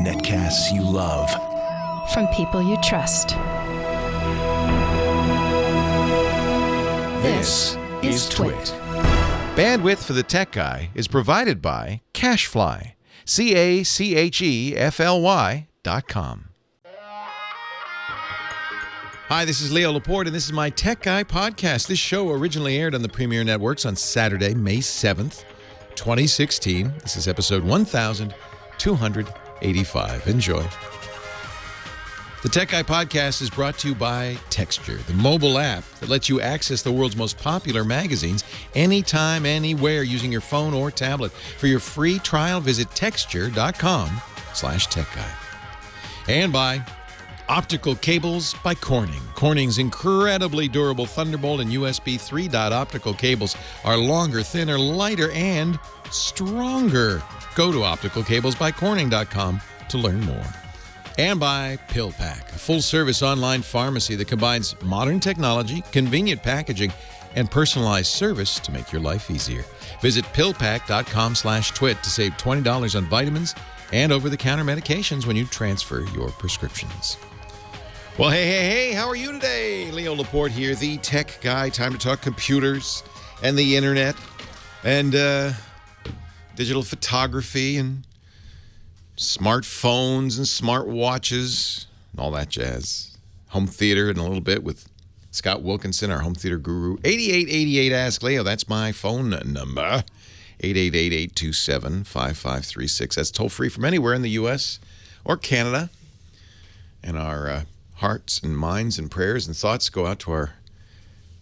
Netcasts you love. From people you trust. This is Twit. Bandwidth for the Tech Guy is provided by CacheFly. CacheFly.com. Hi, this is Leo Laporte, and this is my Tech Guy podcast. This show originally aired on the Premier Networks on Saturday, May 7th, 2016. This is episode 1285. Enjoy. The Tech Guy podcast is brought to you by Texture, the mobile app that lets you access the world's most popular magazines anytime, anywhere, using your phone or tablet. For your free trial, visit texture.com/techguy. And by Optical Cables by Corning. Corning's incredibly durable Thunderbolt and USB 3. Optical cables are longer, thinner, lighter, and stronger. Go to opticalcablesbycorning.com to learn more. And by PillPack, a full-service online pharmacy that combines modern technology, convenient packaging, and personalized service to make your life easier. Visit pillpack.com/twit to save $20 on vitamins and over-the-counter medications when you transfer your prescriptions. Well, hey, how are you today? Leo Laporte here, the Tech Guy. Time to talk computers and the internet and digital photography and smartphones and smartwatches and all that jazz. Home theater in a little bit with Scott Wilkinson, our home theater guru. 8888 Ask Leo, that's my phone number. 888-827-5536. That's toll free from anywhere in the U.S. or Canada. And our hearts and minds and prayers and thoughts go out to our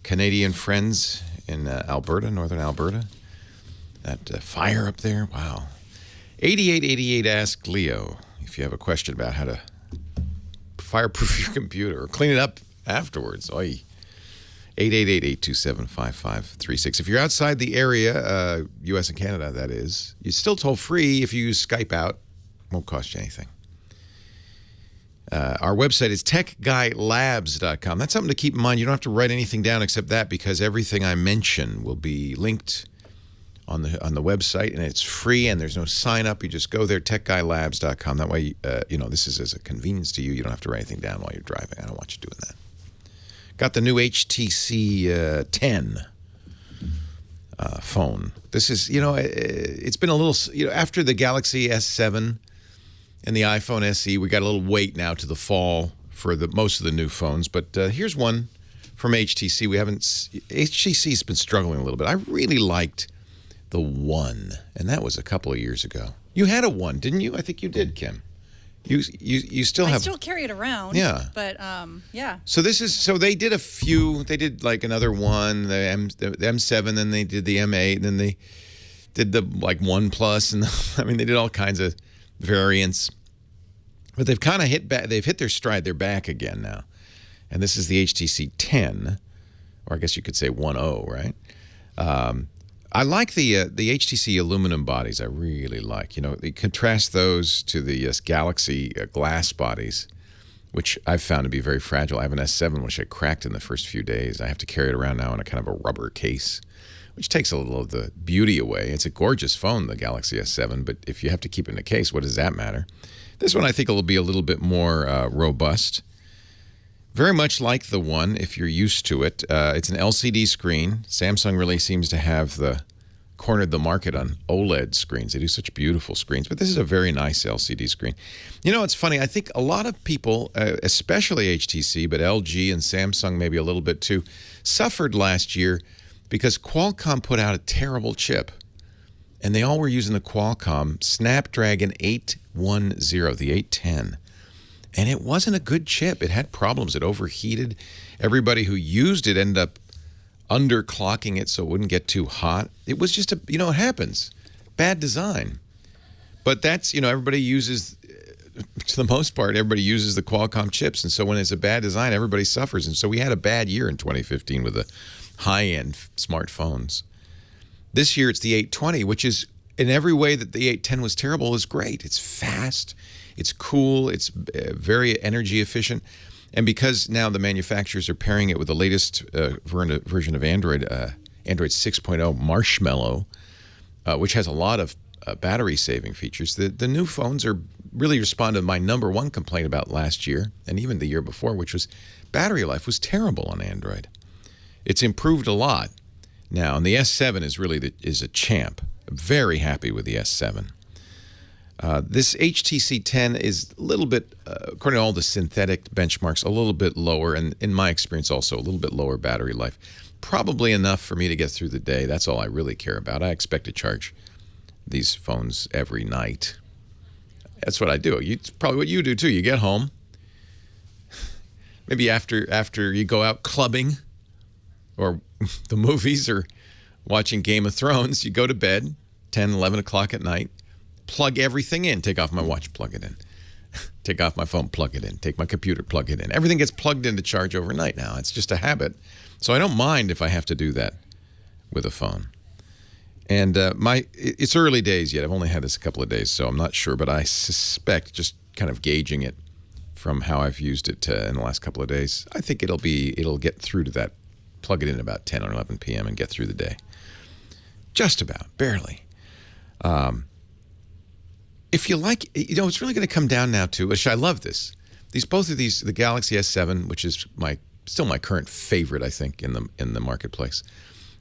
Canadian friends in Alberta, northern Alberta. That fire up there, wow. 8888 Ask Leo if you have a question about how to fireproof your computer or clean it up afterwards. Oi. 888-827-5536. If you're outside the area, U.S. and Canada, that is, you're still toll free if you use Skype out. Won't cost you anything. Our website is techguylabs.com. That's something to keep in mind. You don't have to write anything down except that, because everything I mention will be linked on the website, and it's free, and there's no sign up. You just go there, techguylabs.com. That way, this is as a convenience to you. You don't have to write anything down while you're driving. I don't want you doing that. Got the new HTC 10 phone. This is, it's been a little, after the Galaxy S7 and the iPhone SE, we got a little wait now to the fall for most of the new phones. But here's one from HTC. HTC's been struggling a little bit. I really liked the One, and that was a couple of years ago. You had a One, didn't you? I think you did, Kim. You still have. I still carry it around. Yeah. But yeah. So they did a few. They did like another one, the M7, then they did the M8, and then they did the One Plus, and they did all kinds of variants. But they've kind of hit back. They've hit their stride. They're back again now, and this is the HTC 10, or I guess you could say 1.0, right? I like the HTC aluminum bodies. I really like. They contrast those to the Galaxy glass bodies, which I've found to be very fragile. I have an S7 which I cracked in the first few days. I have to carry it around now in a kind of a rubber case, which takes a little of the beauty away. It's a gorgeous phone, the Galaxy S7, but if you have to keep it in a case, what does that matter? This one I think will be a little bit more robust. Very much like the One, if you're used to it. It's an LCD screen. Samsung really seems to have cornered the market on OLED screens. They do such beautiful screens, but this is a very nice LCD screen. It's funny. I think a lot of people, especially HTC, but LG and Samsung maybe a little bit too, suffered last year because Qualcomm put out a terrible chip, and they all were using the Qualcomm Snapdragon 810, the 810. And it wasn't a good chip. It had problems. It overheated. Everybody who used it ended up underclocking it so it wouldn't get too hot. It was just it happens. Bad design. But that's, everybody uses, to the most part, everybody uses the Qualcomm chips. And so when it's a bad design, everybody suffers. And so we had a bad year in 2015 with the high-end smartphones. This year it's the 820, which is, in every way that the 810 was terrible, is great. It's fast. It's cool. It's very energy efficient. And because now the manufacturers are pairing it with the latest version of Android, Android 6.0 Marshmallow, which has a lot of battery-saving features. The new phones are really respond to my number one complaint about last year and even the year before, which was battery life was terrible on Android. It's improved a lot now, and the S7 is a champ. I'm very happy with the S7. This HTC 10 is a little bit, according to all the synthetic benchmarks, a little bit lower, and in my experience also a little bit lower battery life. Probably enough for me to get through the day. That's all I really care about. I expect to charge these phones every night. That's what I do. It's probably what you do too. You get home, maybe after you go out clubbing or the movies or watching Game of Thrones, you go to bed 10, 11 o'clock at night, plug everything in. Take off my watch, plug it in. Take off my phone, plug it in. Take my computer, plug it in. Everything gets plugged in to charge overnight now. It's just a habit. So I don't mind if I have to do that with a phone. And it's early days yet. I've only had this a couple of days, so I'm not sure. But I suspect, just kind of gauging it from how I've used it in the last couple of days, I think it'll get through to that. Plug it in about 10 or 11 p.m. and get through the day. Just about, barely. If you like, it's really going to come down now to, which I love this. Both of these, the Galaxy S7, which is still my current favorite, I think, in the marketplace,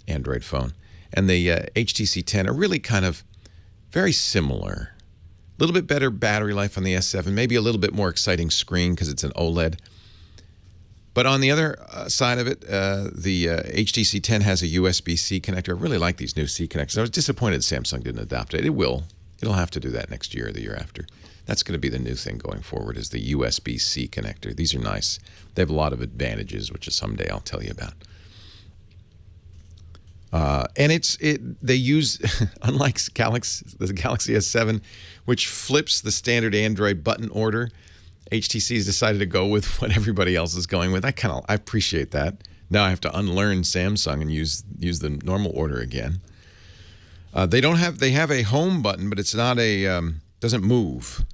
Android phone, and the HTC 10 are really kind of very similar. A little bit better battery life on the S7, maybe a little bit more exciting screen because it's an OLED. But on the other side of it, the HTC 10 has a USB-C connector. I really like these new C connectors. I was disappointed Samsung didn't adopt it. It will. It'll have to do that next year or the year after. That's going to be the new thing going forward, is the USB-C connector. These are nice. They have a lot of advantages, which is someday I'll tell you about. And they use, unlike the Galaxy S7, which flips the standard Android button order, HTC's decided to go with what everybody else is going with. I appreciate that. Now I have to unlearn Samsung and use the normal order again. They have a home button, but it's not doesn't move.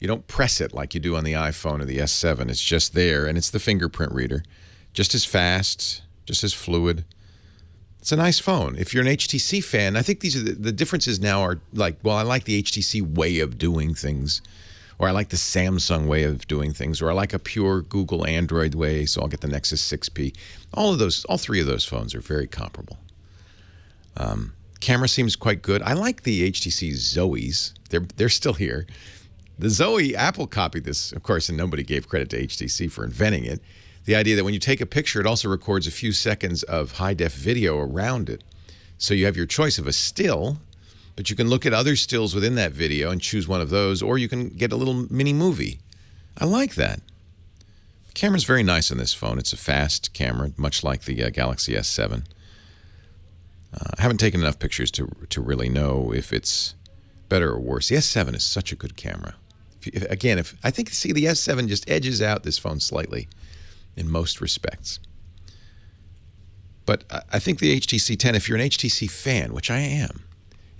You don't press it like you do on the iPhone or the S7. It's just there, and it's the fingerprint reader. Just as fast, just as fluid. It's a nice phone. If you're an HTC fan, I think these are the differences now are like, well, I like the HTC way of doing things, or I like the Samsung way of doing things, or I like a pure Google Android way, so I'll get the Nexus 6P. All three of those phones are very comparable. Camera seems quite good. I like the HTC Zoes. They're still here. The Zoe, Apple copied this, of course, and nobody gave credit to HTC for inventing it. The idea that when you take a picture, it also records a few seconds of high-def video around it. So you have your choice of a still, but you can look at other stills within that video and choose one of those, or you can get a little mini movie. I like that. The camera's very nice on this phone. It's a fast camera, much like the Galaxy S7. I haven't taken enough pictures to really know if it's better or worse. The S7 is such a good camera. I think the S7 just edges out this phone slightly in most respects. But I think the HTC 10, if you're an HTC fan, which I am,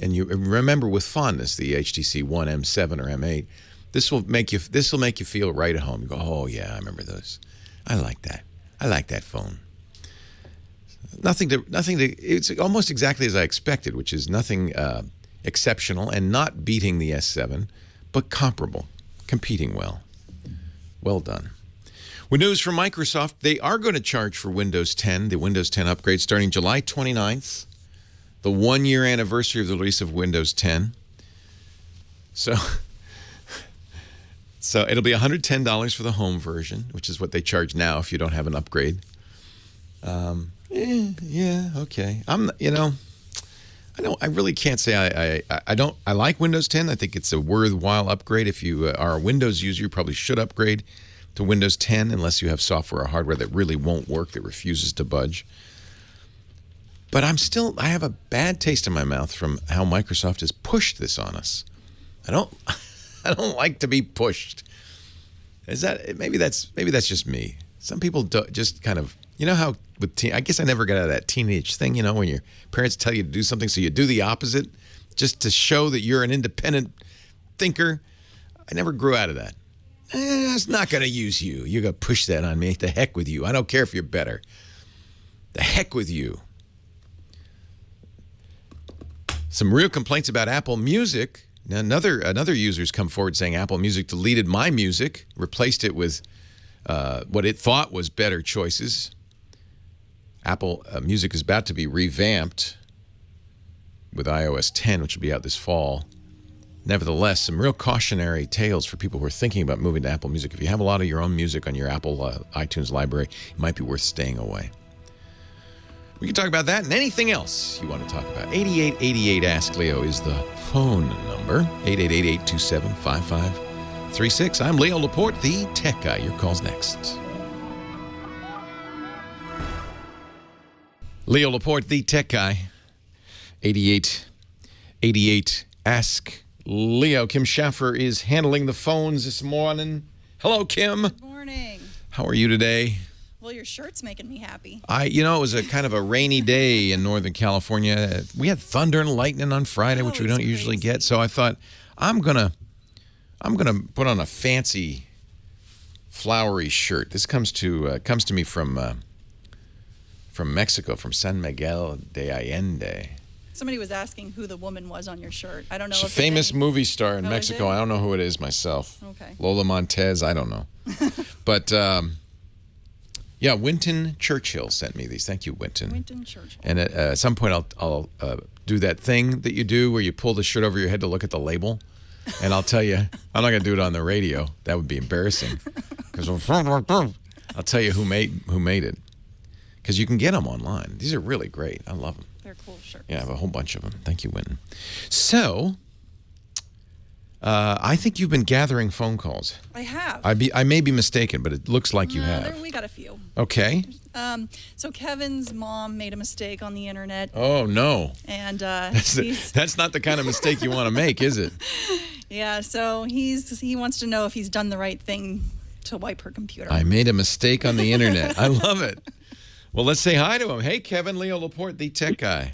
and you remember with fondness the HTC One M7 or M8, this will make you feel right at home. You go, oh yeah, I remember those. I like that. I like that phone. Nothing to. It's almost exactly as I expected, which is nothing exceptional and not beating the S7, but comparable, competing well. Well done. With news from Microsoft, they are going to charge for Windows 10, the Windows 10 upgrade, starting July 29th, the one-year anniversary of the release of Windows 10. So it'll be $110 for the home version, which is what they charge now if you don't have an upgrade. Yeah, okay. I really can't say I like Windows 10. I think it's a worthwhile upgrade. If you are a Windows user, you probably should upgrade to Windows 10 unless you have software or hardware that really won't work, that refuses to budge. But I have a bad taste in my mouth from how Microsoft has pushed this on us. I don't like to be pushed. Maybe that's just me. Some people just kind of, how I guess I never got out of that teenage thing, when your parents tell you to do something, so you do the opposite just to show that you're an independent thinker. I never grew out of that. It's not going to use you. You're going to push that on me. The heck with you. I don't care if you're better. The heck with you. Some real complaints about Apple Music. Now, another user's come forward saying Apple Music deleted my music, replaced it with what it thought was better choices. Apple Music is about to be revamped with iOS 10, which will be out this fall. Nevertheless, some real cautionary tales for people who are thinking about moving to Apple Music. If you have a lot of your own music on your Apple iTunes library, it might be worth staying away. We can talk about that and anything else you want to talk about. 8888 Ask Leo is the phone number. 888-827-5536. I'm Leo Laporte, the tech guy. Your call's next. Leo Laporte, the tech guy. 8888 Ask Leo. Kim Schaffer is handling the phones this morning. Hello, Kim. Good morning. How are you today? Well, your shirt's making me happy. It was a kind of a rainy day in Northern California. We had thunder and lightning on Friday, which we don't usually get. So I thought, I'm gonna put on a fancy, flowery shirt. This comes to me from Mexico, from San Miguel de Allende. Somebody was asking who the woman was on your shirt. I don't know. It's a famous movie star in Oh, Mexico. I don't know who it is myself. Okay. Lola Montez, I don't know. But, Winton Churchill sent me these. Thank you, Winton. Winton Churchill. And at some point, I'll do that thing that you do where you pull the shirt over your head to look at the label. And I'll tell you, I'm not going to do it on the radio. That would be embarrassing. Because I'll tell you who made it. Because you can get them online. These are really great. I love them. They're cool shirts. Yeah, I have a whole bunch of them. Thank you, Winton. So, I think you've been gathering phone calls. I have. I may be mistaken, but it looks like you have. We got a few. Okay. So Kevin's mom made a mistake on the internet. Oh, no. And that's not the kind of mistake you want to make, is it? Yeah, so he wants to know if he's done the right thing to wipe her computer. I made a mistake on the internet. I love it. Well, let's say hi to him. Hey, Kevin, Leo Laporte, the tech guy.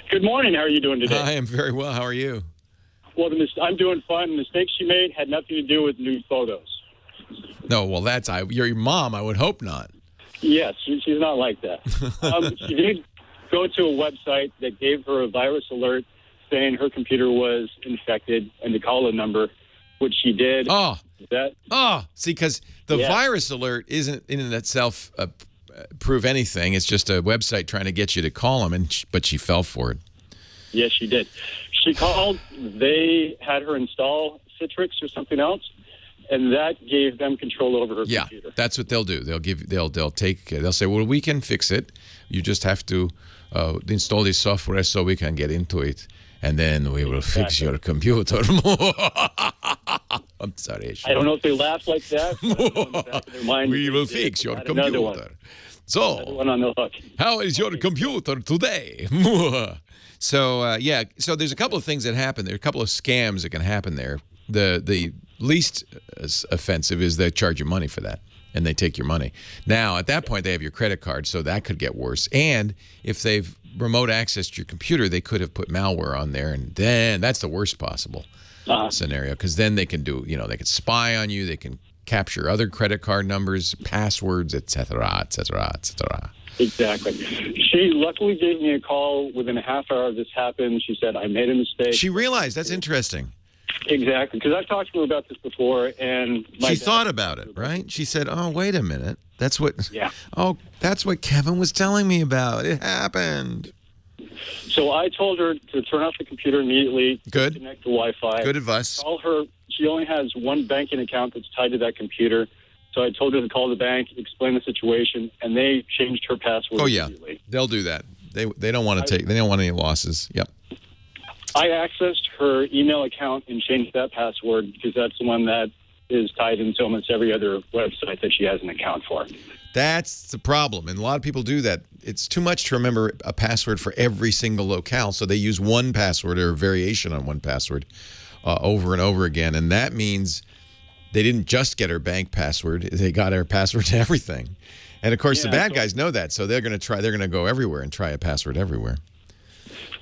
Good morning. How are you doing today? I am very well. How are you? Well, I'm doing fine. The mistake she made had nothing to do with nude photos. No, well, your mom. I would hope not. Yes, she's not like that. She did go to a website that gave her a virus alert saying her computer was infected and to call a number, which she did. See, because the virus alert isn't in and itself prove anything. It's just a website trying to get you to call them, but she fell for it. Yes, she did. She called. They had her install Citrix or something else, and that gave them control over her computer. Yeah, that's what they'll do. They'll say, well, we can fix it. You just have to install this software so we can get into it, and then we will fix your computer. I'm sorry. I don't know if they laugh like that. But in the back of their mind, we will fix your computer. So, one on the hook. How is your computer today? So there's a couple of things that happen. There are a couple of scams that can happen there. The least offensive is they charge you money for that, and they take your money. Now, at that point, they have your credit card, so that could get worse. And if they've remote accessed your computer, they could have put malware on there, and then that's the worst possible scenario, because then they can do, they can spy on you, they can capture other credit card numbers, passwords, etc., etc., etc. Exactly. She luckily gave me a call within a half hour of this happened. She said, I made a mistake. She realized. That's interesting. Exactly. Because I've talked to her about this before, and she thought about it, right? She said, oh, wait a minute. That's what Kevin was telling me about. It happened. So I told her to turn off the computer immediately. Good. Connect to Wi-Fi. Good advice. Call her. She only has one banking account that's tied to that computer. So I told her to call the bank, explain the situation, and they changed her password. Oh yeah, they'll do that. They don't want to they don't want any losses. Yep. I accessed her email account and changed that password because that's the one that is tied into almost every other website that she has an account for. That's the problem, and a lot of people do that. It's too much to remember a password for every single locale, so they use one password or a variation on one password over and over again, and that means they didn't just get her bank password; they got her password to everything. And of course, the bad guys know that, so they're going to try. They're going to go everywhere and try a password everywhere.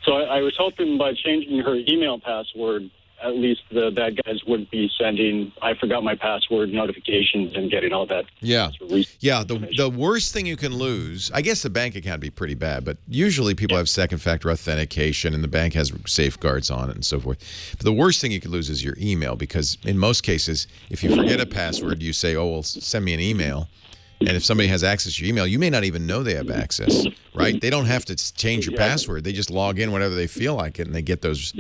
So I was hoping by changing her email password at least the bad guys wouldn't be sending "I forgot my password" notifications and getting all that. Yeah. The worst thing you can lose, I guess the bank account would be pretty bad, but usually people have second-factor authentication and the bank has safeguards on it and so forth. But the worst thing you could lose is your email, because in most cases, if you forget a password, you say, "Oh, well, send me an email." And if somebody has access to your email, you may not even know they have access, right? They don't have to change your password. They just log in whenever they feel like it, and they get those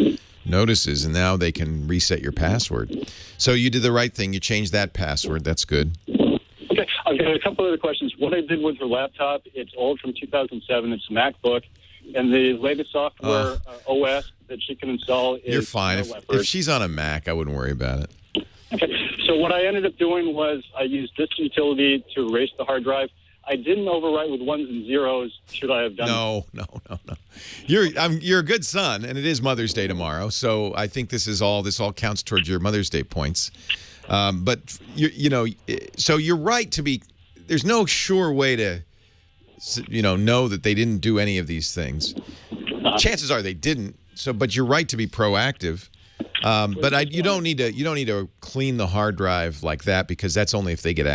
notices, and now they can reset your password. So you did the right thing. You changed that password. That's good. Okay. I've got a couple other questions. What I did with her laptop, it's old, from 2007. It's a MacBook, and the latest software OS that she can install is... You're fine. If she's on a Mac, I wouldn't worry about it. Okay, so what I ended up doing was I used this utility to erase the hard drive. I didn't overwrite with ones and zeros. Should I have done? No. You're a good son, and it is Mother's Day tomorrow, so I think this all counts towards your Mother's Day points. But so you're right to be. There's no sure way to, know that they didn't do any of these things. Chances are they didn't. But you're right to be proactive. But you don't need to clean the hard drive like that, because that's only if they get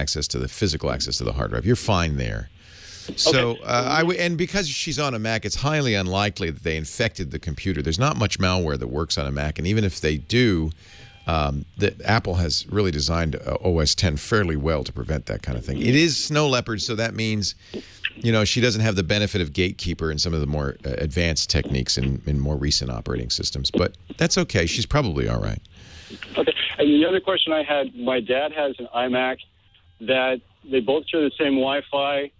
physical access to the hard drive. You're fine there. So and because she's on a Mac, it's highly unlikely that they infected the computer. There's not much malware that works on a Mac, and even if they do, Apple has really designed OS X fairly well to prevent that kind of thing. It is Snow Leopard, so that means she doesn't have the benefit of Gatekeeper and some of the more advanced techniques in more recent operating systems. But that's okay. She's probably all right. Okay. And the other question I had, my dad has an iMac that they both share the same Wi-Fi.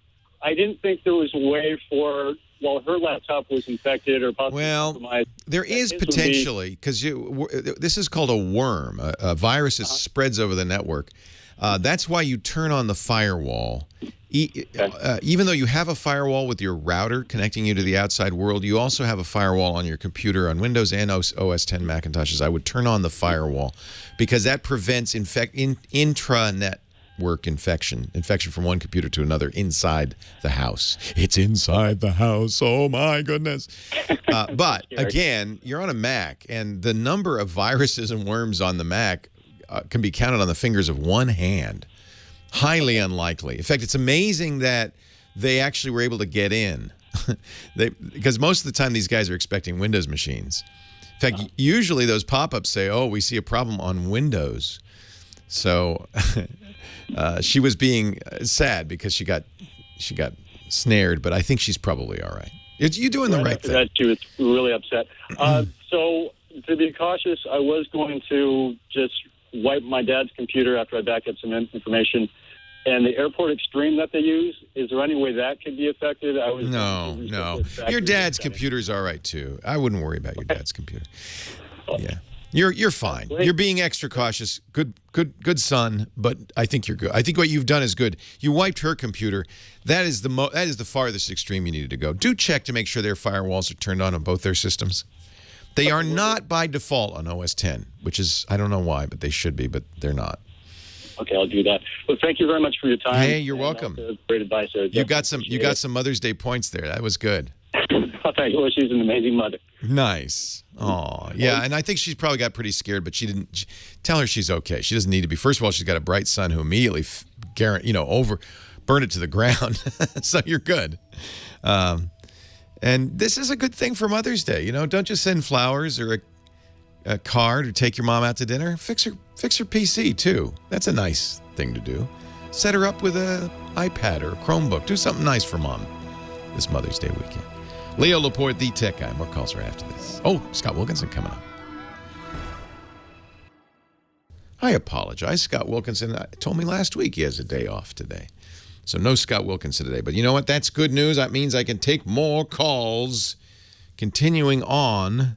I didn't think there was a way for, while her laptop was infected or possibly compromised. There is potentially, because this is called a worm, a virus that spreads over the network. That's why you turn on the firewall. Even though you have a firewall with your router connecting you to the outside world, you also have a firewall on your computer on Windows and OS X Macintoshes. I would turn on the firewall, because that prevents intranet infection from one computer to another inside the house. It's inside the house. Oh, my goodness. But, again, you're on a Mac, and the number of viruses and worms on the Mac can be counted on the fingers of one hand. Highly unlikely. In fact, it's amazing that they actually were able to get in. Because most of the time these guys are expecting Windows machines. In fact, usually those pop-ups say, "Oh, we see a problem on Windows." So she was being sad because she got snared, but I think she's probably all right. You're doing the right thing. That she was really upset. So to be cautious, I was going to just wipe my dad's computer after I back up some information. And the Airport Extreme that they use, is there any way that could be affected? No. Your dad's computer's all right, too. I wouldn't worry about your dad's computer. Yeah. You're fine. You're being extra cautious. Good son, but I think you're good. I think what you've done is good. You wiped her computer. That is the farthest extreme you needed to go. Do check to make sure their firewalls are turned on both their systems. They are not by default on OS X, which is, I don't know why, but they should be, but they're not. Okay, I'll do that. Well, thank you very much for your time. Hey, you're welcome. Great advice. You got some Mother's Day points there. That was good. Oh, thank you. Well, she's an amazing mother. Nice. Oh, yeah. And I think she's probably got pretty scared, but she didn't. Tell her she's okay. She doesn't need to be. First of all, she's got a bright son who immediately, burned it to the ground. So you're good. And this is a good thing for Mother's Day. Don't just send flowers or a card or take your mom out to dinner. Fix her PC too. That's a nice thing to do. Set her up with an iPad or a Chromebook. Do something nice for mom this Mother's Day weekend. Leo Laporte, the tech guy. More calls are after this. Oh, Scott Wilkinson coming up. I apologize. Scott Wilkinson told me last week he has a day off today. So no Scott Wilkinson today. But you know what? That's good news. That means I can take more calls. Continuing on,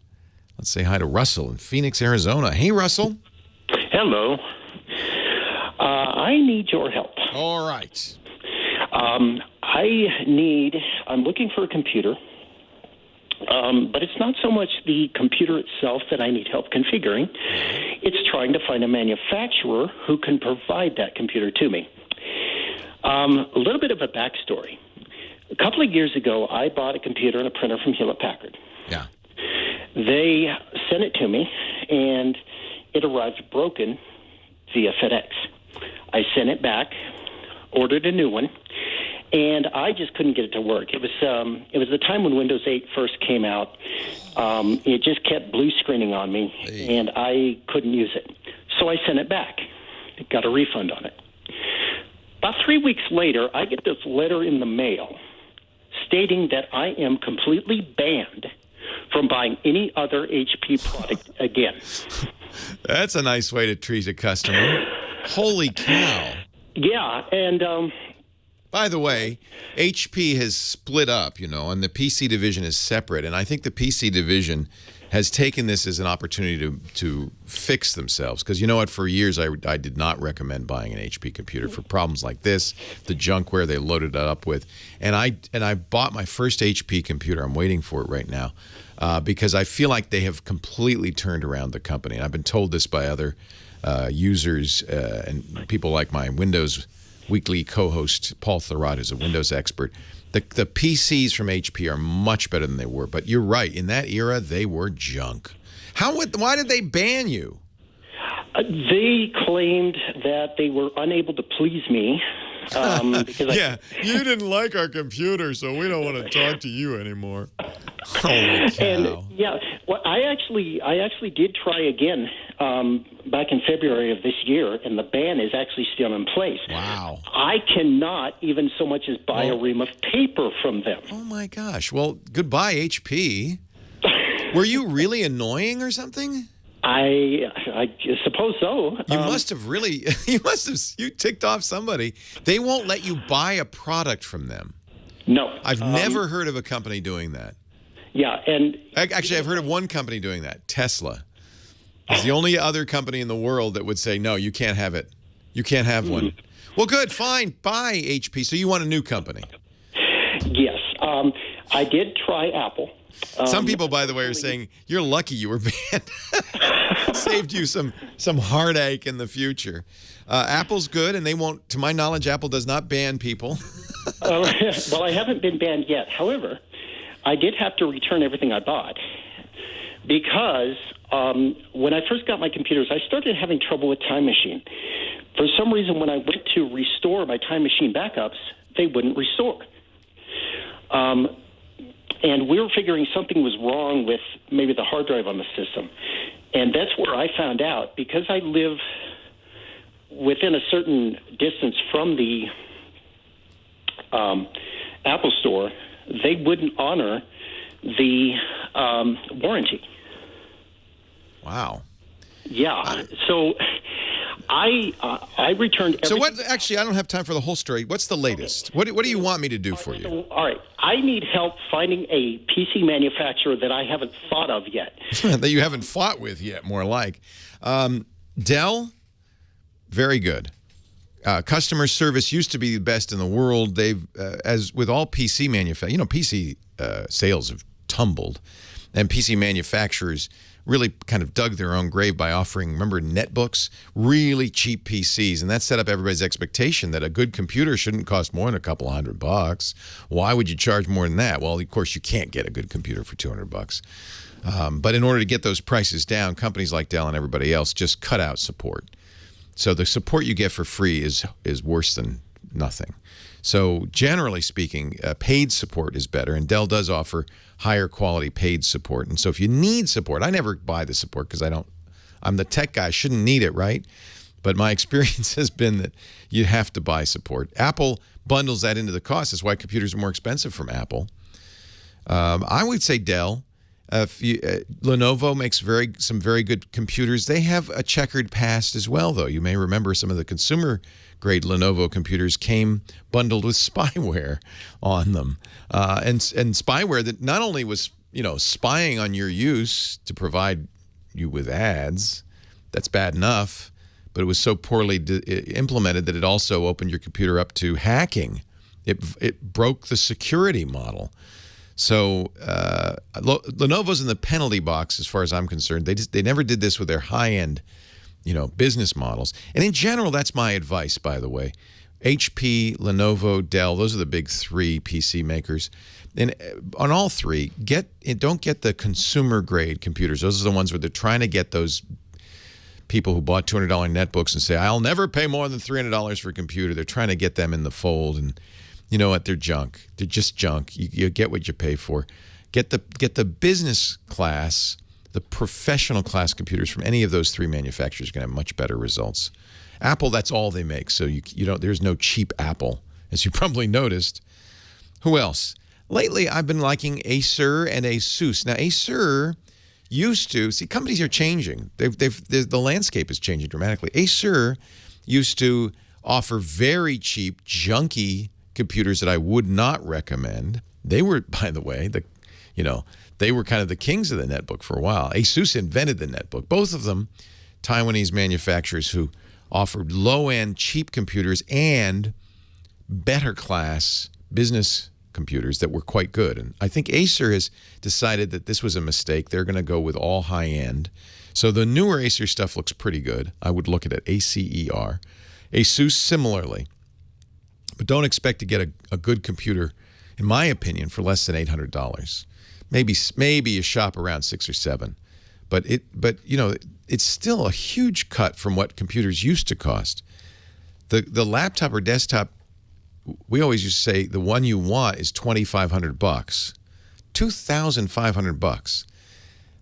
let's say hi to Russell in Phoenix, Arizona. Hey, Russell. Hello. I need your help. All right. I'm looking for a computer, but it's not so much the computer itself that I need help configuring. It's trying to find a manufacturer who can provide that computer to me. A little bit of a backstory. A couple of years ago, I bought a computer and a printer from Hewlett-Packard. Yeah. They sent it to me, and it arrived broken via FedEx. I sent it back, ordered a new one, and I just couldn't get it to work. It was the time when Windows 8 first came out. It just kept blue screening on me, and I couldn't use it. So I sent it back. Got a refund on it. About 3 weeks later, I get this letter in the mail stating that I am completely banned from buying any other HP product again. That's a nice way to treat a customer. Holy cow. Yeah, and by the way, HP has split up, and the PC division is separate. And I think the PC division has taken this as an opportunity to fix themselves. Because you know what? For years, I did not recommend buying an HP computer for problems like this, the junkware they loaded it up with. And I bought my first HP computer. I'm waiting for it right now because I feel like they have completely turned around the company. And I've been told this by other users and people like my Windows Weekly co-host Paul Thurrott, who's a Windows expert. The PCs from HP are much better than they were. But you're right. In that era, they were junk. Why did they ban you? They claimed that they were unable to please me. Because you didn't like our computer, so we don't want to talk to you anymore. Holy cow. And well, I actually did try again back in February of this year, and the ban is actually still in place. Wow. I cannot even so much as buy a ream of paper from them. Oh my gosh. Well, goodbye, HP. Were you really annoying or something? I suppose so. You must have really, you ticked off somebody. They won't let you buy a product from them. No. I've never heard of a company doing that. Yeah, and actually, I've heard of one company doing that. Tesla is the only other company in the world that would say, no, you can't have it. You can't have one. Well, good, fine, buy HP. So you want a new company? Yes. I did try Apple. Some people, by the way, are saying, you're lucky you were banned. Saved you some heartache in the future. Apple's good, and they won't, to my knowledge, Apple does not ban people. Well, I haven't been banned yet. However, I did have to return everything I bought because when I first got my computers, I started having trouble with Time Machine. For some reason, when I went to restore my Time Machine backups, they wouldn't restore. And we were figuring something was wrong with maybe the hard drive on the system. And that's where I found out, because I live within a certain distance from the Apple store, they wouldn't honor the warranty. Wow. Yeah. So I returned everything. So what? Actually, I don't have time for the whole story. What's the latest? Okay. What do you want me to do for you? So, all right. I need help finding a PC manufacturer that I haven't thought of yet. That you haven't fought with yet, more like. Dell, very good. Customer service used to be the best in the world. They've, as with all PC manufacturers, PC sales have tumbled, and PC manufacturers really kind of dug their own grave by offering, remember, netbooks, really cheap PCs, and that set up everybody's expectation that a good computer shouldn't cost more than a couple $100. Why would you charge more than that? Well, of course, you can't get a good computer for $200. But in order to get those prices down, companies like Dell and everybody else just cut out support. So the support you get for free is worse than nothing. So generally speaking, paid support is better, and Dell does offer higher quality paid support. And so if you need support, I never buy the support because I'm the tech guy, I shouldn't need it, right? But my experience has been that you have to buy support. Apple bundles that into the cost. That's why computers are more expensive from Apple. I would say Dell. Lenovo makes some very good computers. They have a checkered past as well, though. You may remember some of the consumer-grade Lenovo computers came bundled with spyware on them, and spyware that not only was spying on your use to provide you with ads, that's bad enough, but it was so poorly implemented that it also opened your computer up to hacking. It broke the security model. So Lenovo's in the penalty box as far as I'm concerned. They never did this with their high-end, business models. And in general, that's my advice, by the way. HP, Lenovo, Dell, those are the big three PC makers. And on all three, don't get the consumer grade computers. Those are the ones where they're trying to get those people who bought $200 netbooks and say, I'll never pay more than $300 for a computer. They're trying to get them in the fold, and you know what? They're junk. They're just junk. You get what you pay for. Get the business class, the professional class computers from any of those three manufacturers. Going to have much better results. Apple, that's all they make, so you don't. There's no cheap Apple, as you probably noticed. Who else? Lately, I've been liking Acer and Asus. Now, Acer used to see companies are changing. The landscape is changing dramatically. Acer used to offer very cheap, junky computers that I would not recommend. They were, by the way, they were kind of the kings of the netbook for a while. Asus invented the netbook. Both of them, Taiwanese manufacturers who offered low-end, cheap computers and better class business computers that were quite good. And I think Acer has decided that this was a mistake. They're going to go with all high-end. So the newer Acer stuff looks pretty good. I would look at it, ACER. Asus similarly. But don't expect to get a good computer, in my opinion, for less than $800. Maybe you shop around $6 or $7. But it's still a huge cut from what computers used to cost. The laptop or desktop, we always used to say the one you want is $2,500, $2,500.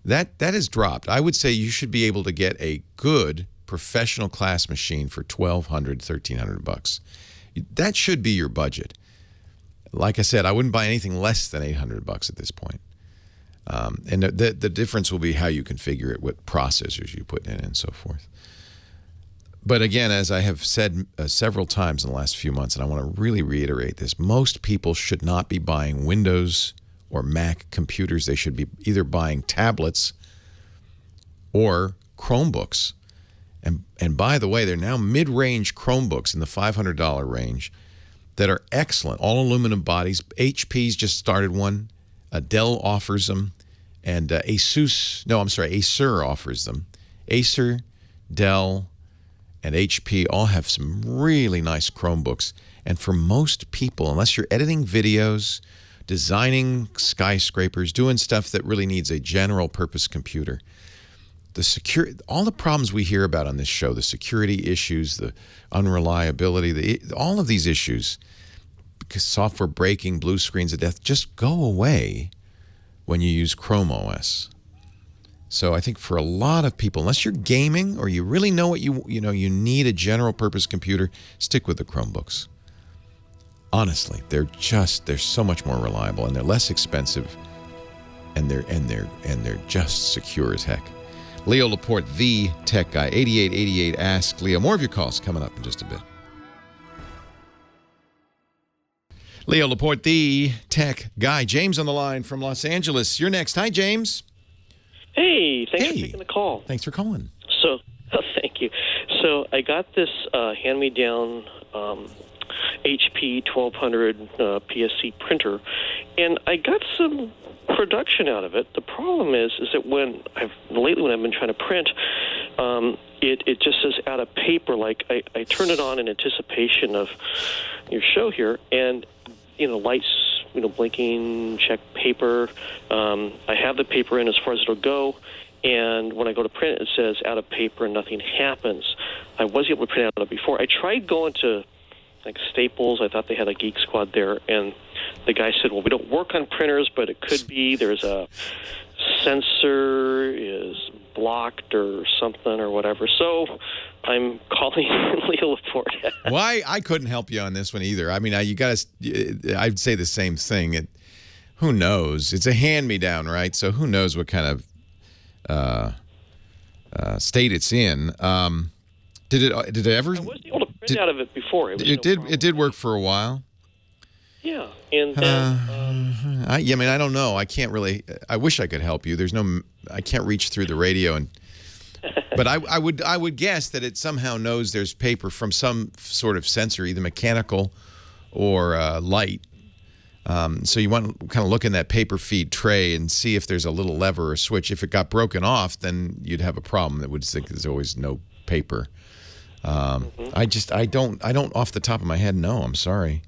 That has dropped. I would say you should be able to get a good professional class machine for $1,200, $1,300. That should be your budget. Like I said, I wouldn't buy anything less than $800 at this point. And the difference will be how you configure it, what processors you put in, and so forth. But again, as I have said several times in the last few months, and I want to really reiterate this, most people should not be buying Windows or Mac computers. They should be either buying tablets or Chromebooks. And by the way, there are now mid-range Chromebooks in the $500 range that are excellent, all aluminum bodies. HP's just started one. Dell offers them. And Acer offers them. Acer, Dell, and HP all have some really nice Chromebooks. And for most people, unless you're editing videos, designing skyscrapers, doing stuff that really needs a general purpose computer, all the problems we hear about on this show, the security issues, the unreliability, all of these issues, because software breaking, blue screens of death, just go away when you use Chrome OS. So I think for a lot of people, unless you're gaming or you really know what you need a general purpose computer, stick with the Chromebooks. Honestly, they're so much more reliable, and they're less expensive, and they're just secure as heck. Leo Laporte, the tech guy, 8888 Ask Leo. More of your calls coming up in just a bit. Leo Laporte, the tech guy. James on the line from Los Angeles. You're next. Hi, James. Hey, thanks for taking the call. Thanks for calling. So, thank you. So I got this hand-me-down HP 1200 PSC printer, and I got some production out of it. The problem is that when I've been trying to print, it just says out of paper. Like I turn it on in anticipation of your show here, and lights blinking, check paper. I have the paper in as far as it'll go, and when I go to print it says out of paper and nothing happens. I was able to print out of it before. I tried going to like Staples. I thought they had a Geek Squad there, and the guy said, well, we don't work on printers, but it could be there's a sensor is blocked or something or whatever. So I'm calling Leo Laporte. Well, I couldn't help you on this one either. I mean, I'd say the same thing. Who knows? It's a hand-me-down, right? So who knows what kind of state it's in. Did it ever? I wasn't able to print out of it before. It did work for a while. Yeah, and then I don't know. I can't really. I wish I could help you. I can't reach through the radio, but I would guess that it somehow knows there's paper from some sort of sensor, either mechanical or light. So you want to kind of look in that paper feed tray and see if there's a little lever or switch. If it got broken off, then you'd have a problem. That would think there's always no paper. I don't off the top of my head know. I'm sorry.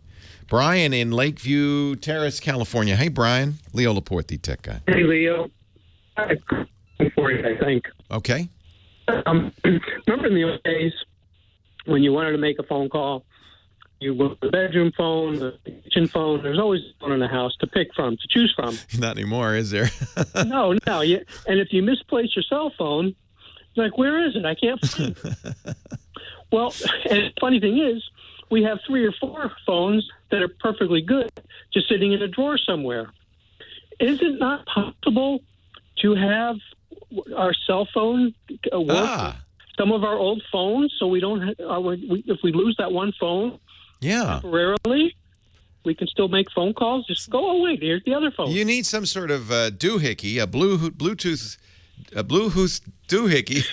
Brian in Lakeview Terrace, California. Hey, Brian. Leo Laporte, the tech guy. Hey, Leo. I have a question for you, I think. Okay. Remember in the old days when you wanted to make a phone call, you went to the bedroom phone, the kitchen phone. There's always one in the house to pick from, to choose from. Not anymore, is there? No. And if you misplace your cell phone, it's like, where is it? I can't find it. Well, and the funny thing is, we have 3 or 4 phones that are perfectly good, just sitting in a drawer somewhere. Is it not possible to have our cell phone work some of our old phones so we don't if we lose that one phone temporarily, we can still make phone calls? Just go, oh, wait, here's the other phone. You need some sort of doohickey, a Bluetooth doohickey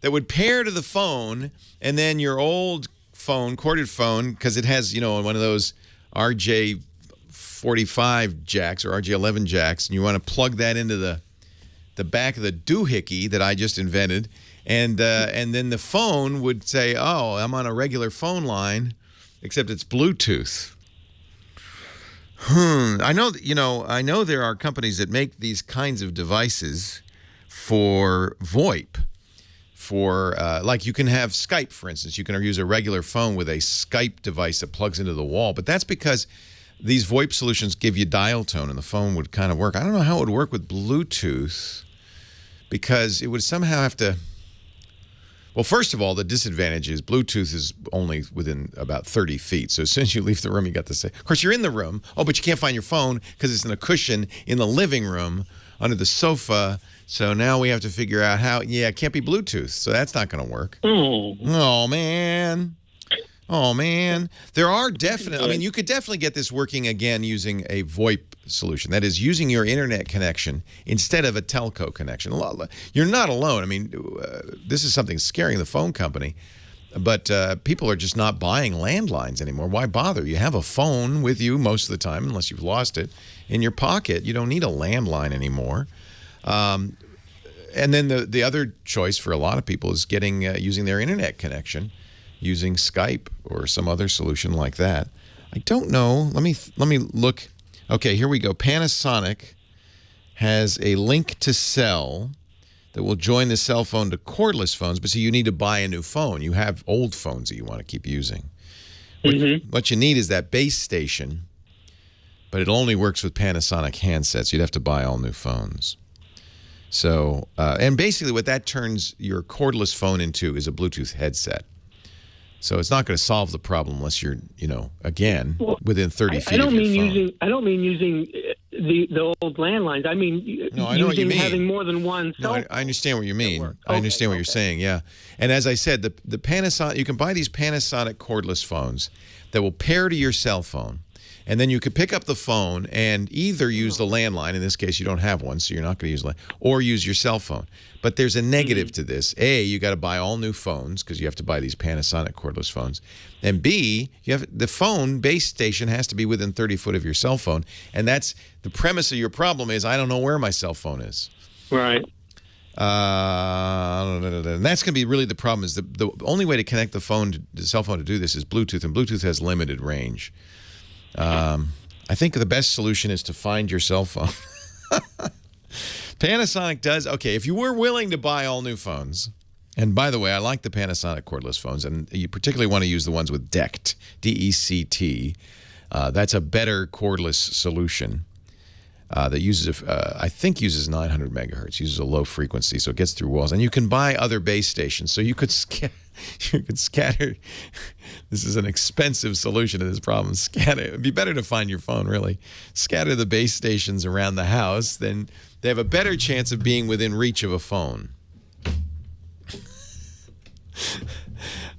that would pair to the phone, and then your old phone, corded phone, because it has, one of those RJ45 jacks or RJ11 jacks, and you want to plug that into the back of the doohickey that I just invented, and then the phone would say, oh, I'm on a regular phone line, except it's Bluetooth. I know there are companies that make these kinds of devices for VoIP. For like you can have Skype, for instance. You can use a regular phone with a Skype device that plugs into the wall. But that's because these VoIP solutions give you dial tone, and the phone would kind of work. I don't know how it would work with Bluetooth, because it would somehow have to. Well, first of all, the disadvantage is Bluetooth is only within about 30 feet. So as soon as you leave the room, you got to say, of course, you're in the room. Oh, but you can't find your phone because it's in a cushion in the living room under the sofa. So now we have to figure out how, it can't be Bluetooth. So that's not going to work. Oh, man. There are definitely, you could definitely get this working again using a VoIP solution. That is, using your internet connection instead of a telco connection. You're not alone. This is something scaring the phone company. But people are just not buying landlines anymore. Why bother? You have a phone with you most of the time, unless you've lost it, in your pocket. You don't need a landline anymore. And then the other choice for a lot of people is getting using their internet connection, using Skype or some other solution like that. I don't know. Let me look. Okay, here we go. Panasonic has a link to sell that will join the cell phone to cordless phones, but so you need to buy a new phone. You have old phones that you want to keep using. What you need is that base station, but it only works with Panasonic handsets. You'd have to buy all new phones. So, and basically what that turns your cordless phone into is a Bluetooth headset. So it's not going to solve the problem unless you're, again, within 30 feet of your phone. I don't mean using the old landlines. I mean using having more than one cell phone. I understand what you mean. I understand what you're saying, yeah. And as I said, the Panasonic, you can buy these Panasonic cordless phones that will pair to your cell phone. And then you could pick up the phone and either use the landline, in this case you don't have one, so you're not going to use landline, or use your cell phone. But there's a negative to this. A, you got to buy all new phones because you have to buy these Panasonic cordless phones. And B, the phone base station has to be within 30 foot of your cell phone. And that's the premise of your problem is I don't know where my cell phone is. Right. And that's going to be really the problem is the only way to connect the cell phone to do this is Bluetooth, and Bluetooth has limited range. I think the best solution is to find your cell phone. Panasonic does. Okay, if you were willing to buy all new phones, and by the way, I like the Panasonic cordless phones, and you particularly want to use the ones with DECT, D-E-C-T. That's a better cordless solution that uses, I think, uses 900 megahertz, uses a low frequency, so it gets through walls. And you can buy other base stations, so you could scatter. This is an expensive solution to this problem. Scatter. It'd be better to find your phone, really. Scatter the base stations around the house, then they have a better chance of being within reach of a phone.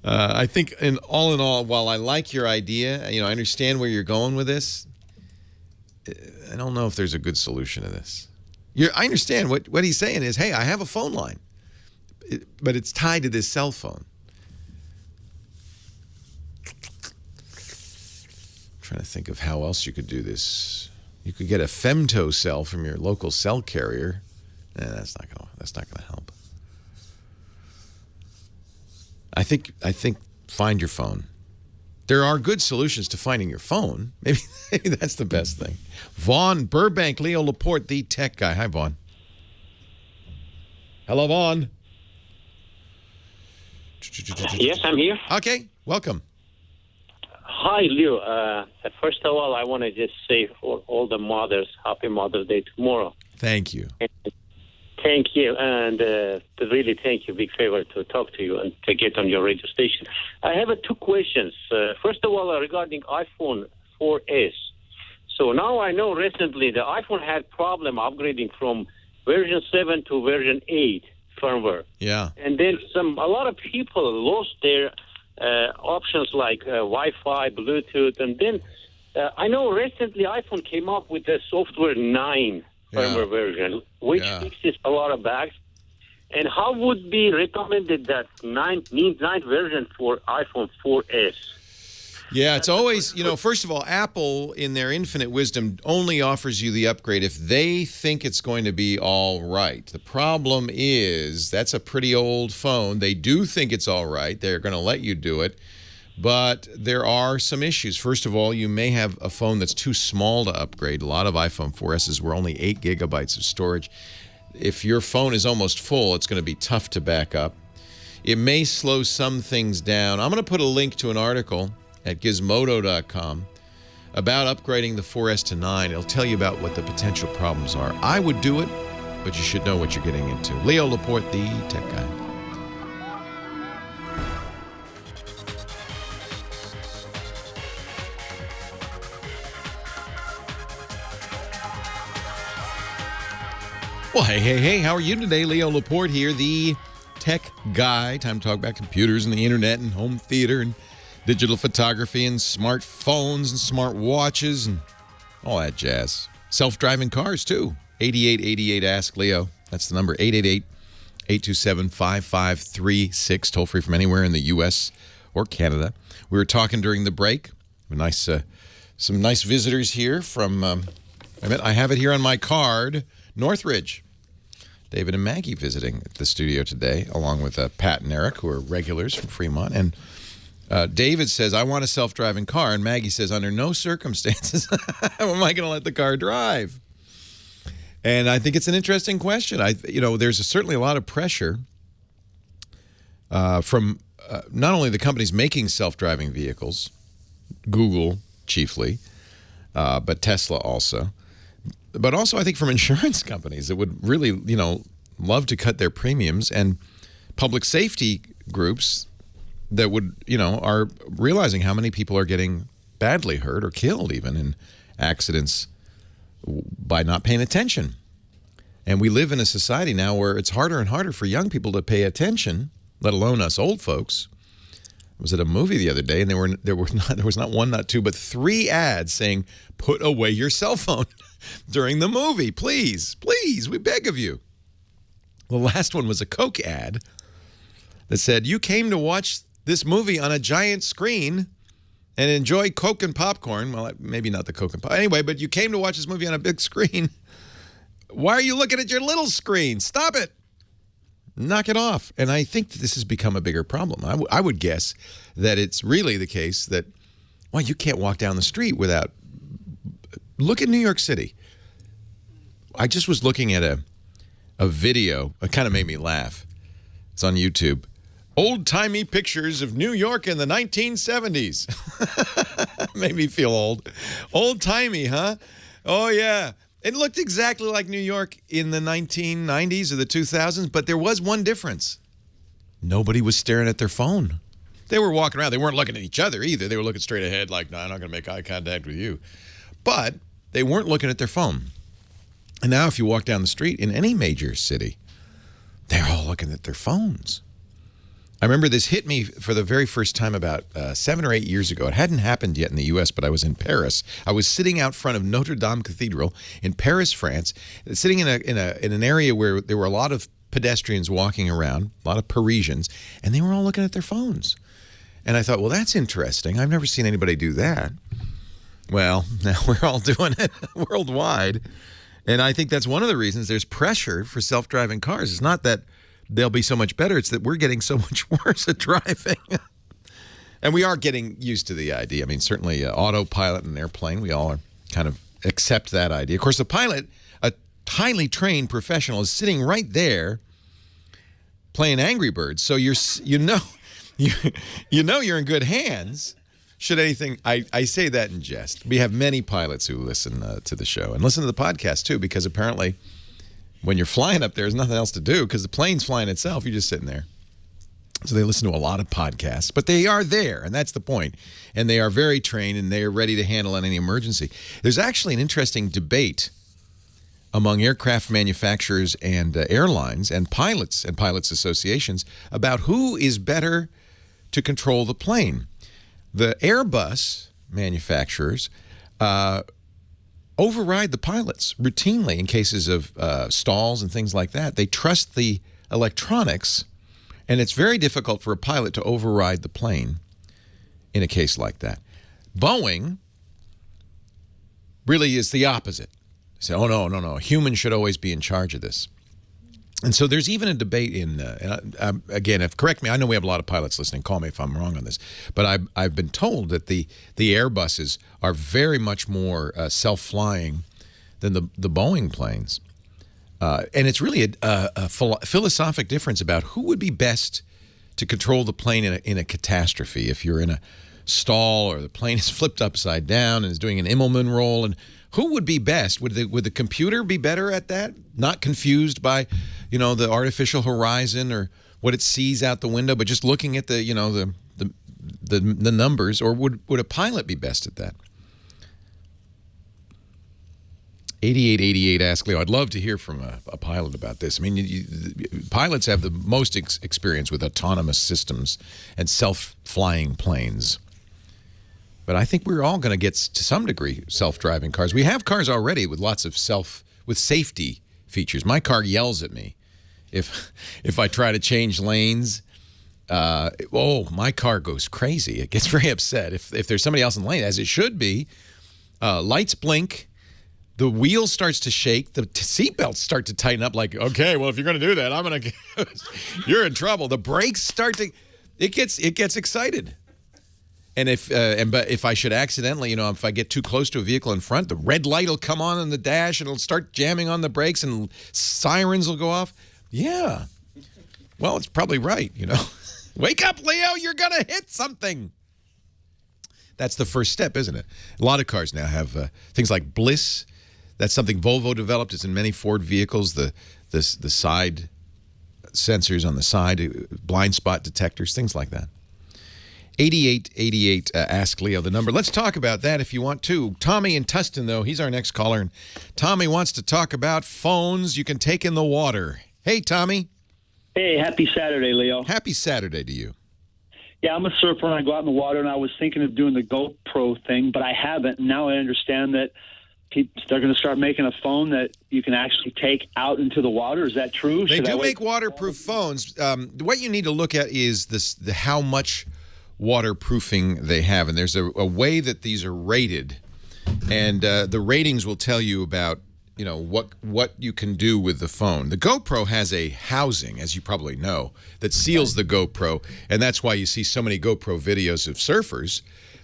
I think in all, while I like your idea, I understand where you're going with this, I don't know if there's a good solution to this. I understand what he's saying is, hey, I have a phone line, but it's tied to this cell phone. I'm trying to think of how else you could do this. You could get a femto cell from your local cell carrier. That's not gonna help. I think find your phone. there are good solutions to finding your phone. Maybe that's the best thing. Vaughn, Burbank, Leo Laporte, the tech guy. Hi, Vaughn. Hello, Vaughn. Yes, I'm here. Okay, welcome. Hi, Leo. First of all, I want to just say for all the mothers, Happy Mother's Day tomorrow. Thank you. Thank you, and to really thank you. Big favor to talk to you and to get on your radio station. I have two questions. First of all, regarding iPhone 4S. So now I know recently the iPhone had problem upgrading from version 7 to version 8 firmware. Yeah. And then a lot of people lost their options like Wi-Fi, Bluetooth, and then I know recently iPhone came up with the software 9 firmware version, which fixes a lot of bugs. And how would be recommended that ninth version for iPhone 4S? Yeah, it's always, first of all, Apple, in their infinite wisdom, only offers you the upgrade if they think it's going to be all right. The problem is that's a pretty old phone. They do think it's all right. They're going to let you do it. But there are some issues. First of all, you may have a phone that's too small to upgrade. A lot of iPhone 4Ss were only 8 gigabytes of storage. If your phone is almost full, it's going to be tough to back up. It may slow some things down. I'm going to put a link to an article at gizmodo.com about upgrading the 4S to 9. It'll tell you about what the potential problems are. I would do it, but you should know what you're getting into. Leo Laporte, the tech guy. Well, hey, how are you today? Leo Laporte here, the tech guy. Time to talk about computers and the internet and home theater and digital photography and smartphones and smart watches and all that jazz. Self-driving cars, too. 8888 Ask Leo. That's the number, 888-827-5536. Toll free from anywhere in the U.S. or Canada. We were talking during the break. Some nice visitors here from, I have it here on my card, Northridge. David and Maggie visiting at the studio today, along with Pat and Eric, who are regulars from Fremont. And David says, I want a self-driving car. And Maggie says, under no circumstances am I going to let the car drive. And I think it's an interesting question. There's certainly a lot of pressure from not only the companies making self-driving vehicles, Google chiefly, but Tesla also. But also, I think from insurance companies that would really, love to cut their premiums, and public safety groups that would, are realizing how many people are getting badly hurt or killed even in accidents by not paying attention. And we live in a society now where it's harder and harder for young people to pay attention, let alone us old folks. I was at a movie the other day, and there was not one, not two, but 3 ads saying, put away your cell phone during the movie. Please, we beg of you. The last one was a Coke ad that said, you came to watch this movie on a giant screen and enjoy Coke and popcorn. Well, maybe not the Coke and popcorn. Anyway, but you came to watch this movie on a big screen. Why are you looking at your little screen? Stop it. Knock it off. And I think this has become a bigger problem. I would guess that it's really the case that, well, you can't walk down the street without... Look at New York City. I just was looking at a video. It kind of made me laugh. It's on YouTube. Old-timey pictures of New York in the 1970s. Made me feel old. Old-timey, huh? Oh, yeah. It looked exactly like New York in the 1990s or the 2000s, but there was one difference. Nobody was staring at their phone. They were walking around. They weren't looking at each other either. They were looking straight ahead like, no, I'm not going to make eye contact with you. But they weren't looking at their phone. And now if you walk down the street in any major city, they're all looking at their phones. I remember this hit me for the very first time about 7 or 8 years ago. It hadn't happened yet in the U.S., but I was in Paris. I was sitting out front of Notre Dame Cathedral in Paris, France, sitting in an area where there were a lot of pedestrians walking around, a lot of Parisians, and they were all looking at their phones. And I thought, well, that's interesting. I've never seen anybody do that. Well, now we're all doing it worldwide. And I think that's one of the reasons there's pressure for self-driving cars. It's not that they'll be so much better. It's that we're getting so much worse at driving. And we are getting used to the idea. I mean, certainly autopilot in an airplane, we all are kind of accept that idea. Of course, the pilot, a highly trained professional, is sitting right there playing Angry Birds. So you know you're in good hands. Should anything, I say that in jest. We have many pilots who listen to the show and listen to the podcast too, because apparently when you're flying up there, there's nothing else to do because the plane's flying itself. You're just sitting there. So they listen to a lot of podcasts, but they are there, and that's the point. And they are very trained, and they are ready to handle any emergency. There's actually an interesting debate among aircraft manufacturers and airlines and pilots associations about who is better to control the plane. The Airbus manufacturers override the pilots routinely in cases of stalls and things like that. They trust the electronics, and it's very difficult for a pilot to override the plane in a case like that. Boeing really is the opposite. They say, oh, no, humans should always be in charge of this. And so there's even a debate in, again, correct me, I know we have a lot of pilots listening, call me if I'm wrong on this, but I've been told that the Airbuses are very much more self-flying than the Boeing planes. And it's really a philosophic difference about who would be best to control the plane in a catastrophe. If you're in a stall or the plane is flipped upside down and is doing an Immelman roll, and who would be best? Would the computer be better at that? Not confused by, the artificial horizon or what it sees out the window, but just looking at the numbers, or would a pilot be best at that? 8888 asked Leo, I'd love to hear from a pilot about this. I mean, pilots have the most experience with autonomous systems and self-flying planes. But I think we're all going to get, to some degree, self-driving cars. We have cars already with lots of with safety features. My car yells at me if I try to change lanes. My car goes crazy. It gets very upset if there's somebody else in the lane, as it should be. Lights blink. The wheel starts to shake. The seatbelts start to tighten up. Like, okay, well, if you're going to do that, you're in trouble. The brakes start to. It gets excited. And but if I should accidentally, if I get too close to a vehicle in front, the red light will come on the dash and it'll start jamming on the brakes and sirens will go off. Yeah. Well, it's probably right. Wake up, Leo! You're gonna hit something. That's the first step, isn't it? A lot of cars now have things like Bliss. That's something Volvo developed. It's in many Ford vehicles. The side sensors on the side, blind spot detectors, things like that. 8888 ask Leo the number. Let's talk about that if you want to. Tommy in Tustin, though, he's our next caller. And Tommy wants to talk about phones you can take in the water. Hey, Tommy. Hey, happy Saturday, Leo. Happy Saturday to you. Yeah, I'm a surfer and I go out in the water, and I was thinking of doing the GoPro thing, but I haven't. And now I understand that they're going to start making a phone that you can actually take out into the water. Is that true? They do make waterproof phones. What you need to look at is how much waterproofing they have. And there's a way that these are rated. And the ratings will tell you about what you can do with the phone. The GoPro has a housing, as you probably know, that seals the GoPro, and that's why you see so many GoPro videos of surfers,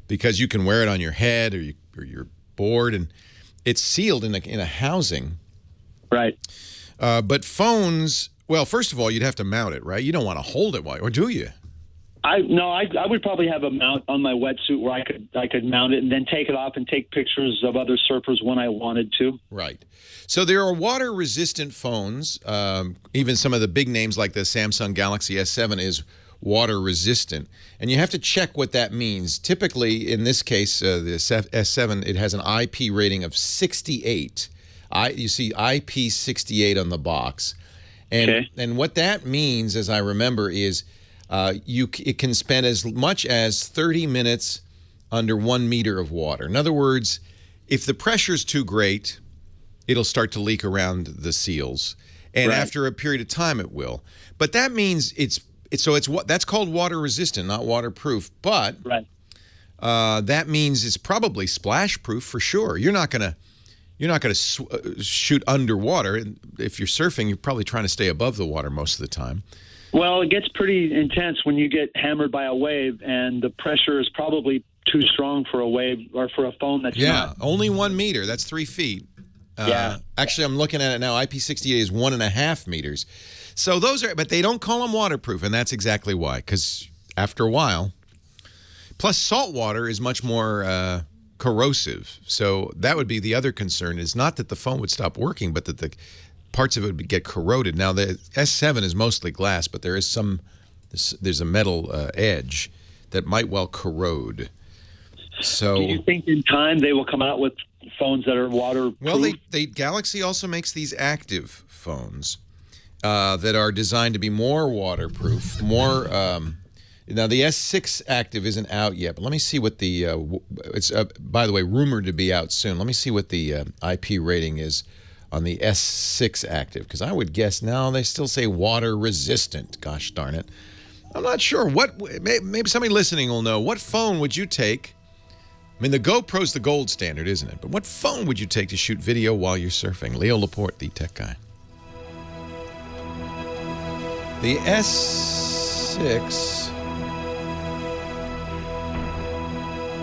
because you can wear it on your head or your board, and it's sealed in a housing. Right. But phones, well, first of all, you'd have to mount it, right? You don't want to hold it or do you? I would probably have a mount on my wetsuit where I could mount it and then take it off and take pictures of other surfers when I wanted to. Right. So there are water-resistant phones. Even some of the big names like the Samsung Galaxy S7 is water-resistant. And you have to check what that means. Typically, in this case, the S7, it has an IP rating of 68. You see IP 68 on the box. And what that means, as I remember, is it can spend as much as 30 minutes under 1 meter of water. In other words, if the pressure's too great, it'll start to leak around the seals, and after a period of time, it will. But that means that's called water resistant, not waterproof. But that means it's probably splash proof for sure. You're not gonna shoot underwater. If you're surfing, you're probably trying to stay above the water most of the time. Well, it gets pretty intense when you get hammered by a wave, and the pressure is probably too strong for a wave or for a phone that's not. Only 1 meter. That's 3 feet. Yeah. Actually, I'm looking at it now. IP68 is 1.5 meters. So those are, but they don't call them waterproof, and that's exactly why. Because after a while, plus salt water is much more corrosive. So that would be the other concern. Is not that the phone would stop working, but that the parts of it would get corroded. Now the S7 is mostly glass, but there is there's a metal edge that might well corrode. So, do you think in time they will come out with phones that are waterproof? Well, Galaxy also makes these active phones that are designed to be more waterproof. Now, the S6 active isn't out yet, but let me see what the it's by the way rumored to be out soon. Let me see what the IP rating is on the S6 active, because I would guess now they still say water resistant. Gosh darn it, I'm not sure. Maybe somebody listening will know. What phone would you take? I mean, the GoPro's the gold standard, isn't it? But what phone would you take to shoot video while you're surfing? Leo Laporte, the tech guy. The S6,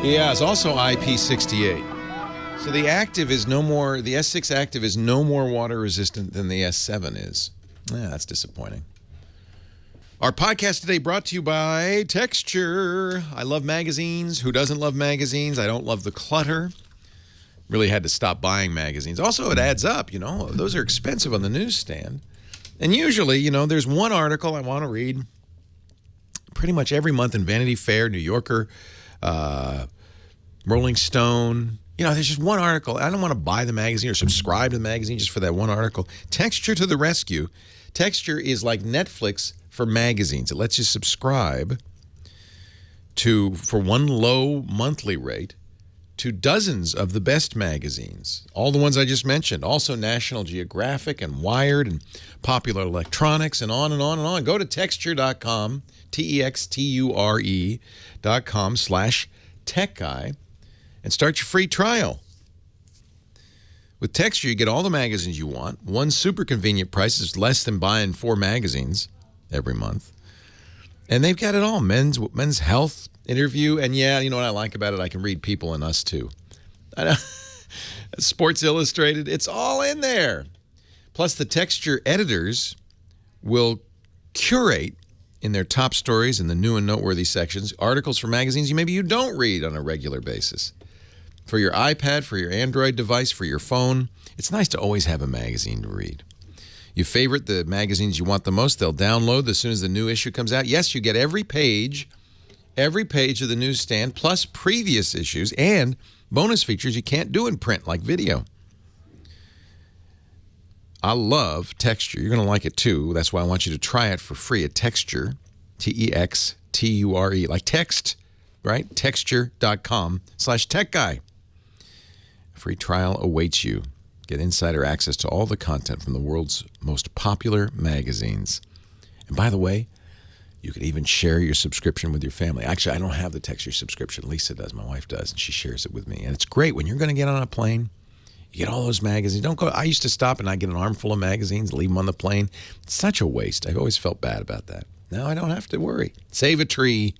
it's also IP68. So the active is the S6 active is no more water resistant than the S7 is. Yeah, that's disappointing. Our podcast today brought to you by Texture. I love magazines. Who doesn't love magazines? I don't love the clutter. Really had to stop buying magazines. Also, it adds up, Those are expensive on the newsstand. And usually, there's one article I want to read pretty much every month in Vanity Fair, New Yorker, Rolling Stone. There's just one article. I don't want to buy the magazine or subscribe to the magazine just for that one article. Texture to the rescue. Texture is like Netflix for magazines. It lets you subscribe for one low monthly rate to dozens of the best magazines. All the ones I just mentioned. Also National Geographic and Wired and Popular Electronics and on and on and on. Go to texture.com, texture.com/techguy and start your free trial. With Texture, you get all the magazines you want. One super convenient price is less than buying 4 magazines every month. And they've got it all. Men's health, interview, and you know what I like about it? I can read People and Us too. Sports Illustrated, it's all in there. Plus the Texture editors will curate in their top stories in the new and noteworthy sections articles for magazines maybe you don't read on a regular basis. For your iPad, for your Android device, for your phone, it's nice to always have a magazine to read. You favorite the magazines you want the most, they'll download as soon as the new issue comes out. Yes, you get every page of the newsstand, plus previous issues and bonus features you can't do in print, like video. I love Texture. You're going to like it too. That's why I want you to try it for free at Texture, Texture, like text, right? Texture.com/techguy. A free trial awaits you. Get insider access to all the content from the world's most popular magazines. And by the way, you could even share your subscription with your family. Actually, I don't have the Texture subscription. Lisa does. My wife does, and she shares it with me. And it's great when you're going to get on a plane. You get all those magazines. Don't go. I used to stop and I get an armful of magazines, leave them on the plane. It's such a waste. I've always felt bad about that. Now I don't have to worry. Save a tree,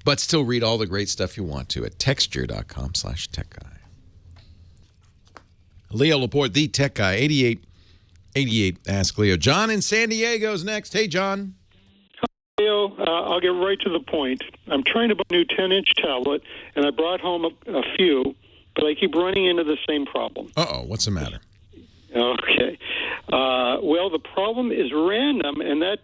but still read all the great stuff you want to at texture.com/techguy. Leo Laporte, the tech guy, 8888 Ask Leo. John in San Diego's next. Hey, John. Leo, I'll get right to the point. I'm trying to buy a new 10-inch tablet, and I brought home a few, but I keep running into the same problem. Uh-oh, what's the matter? Okay. Well, the problem is random, and that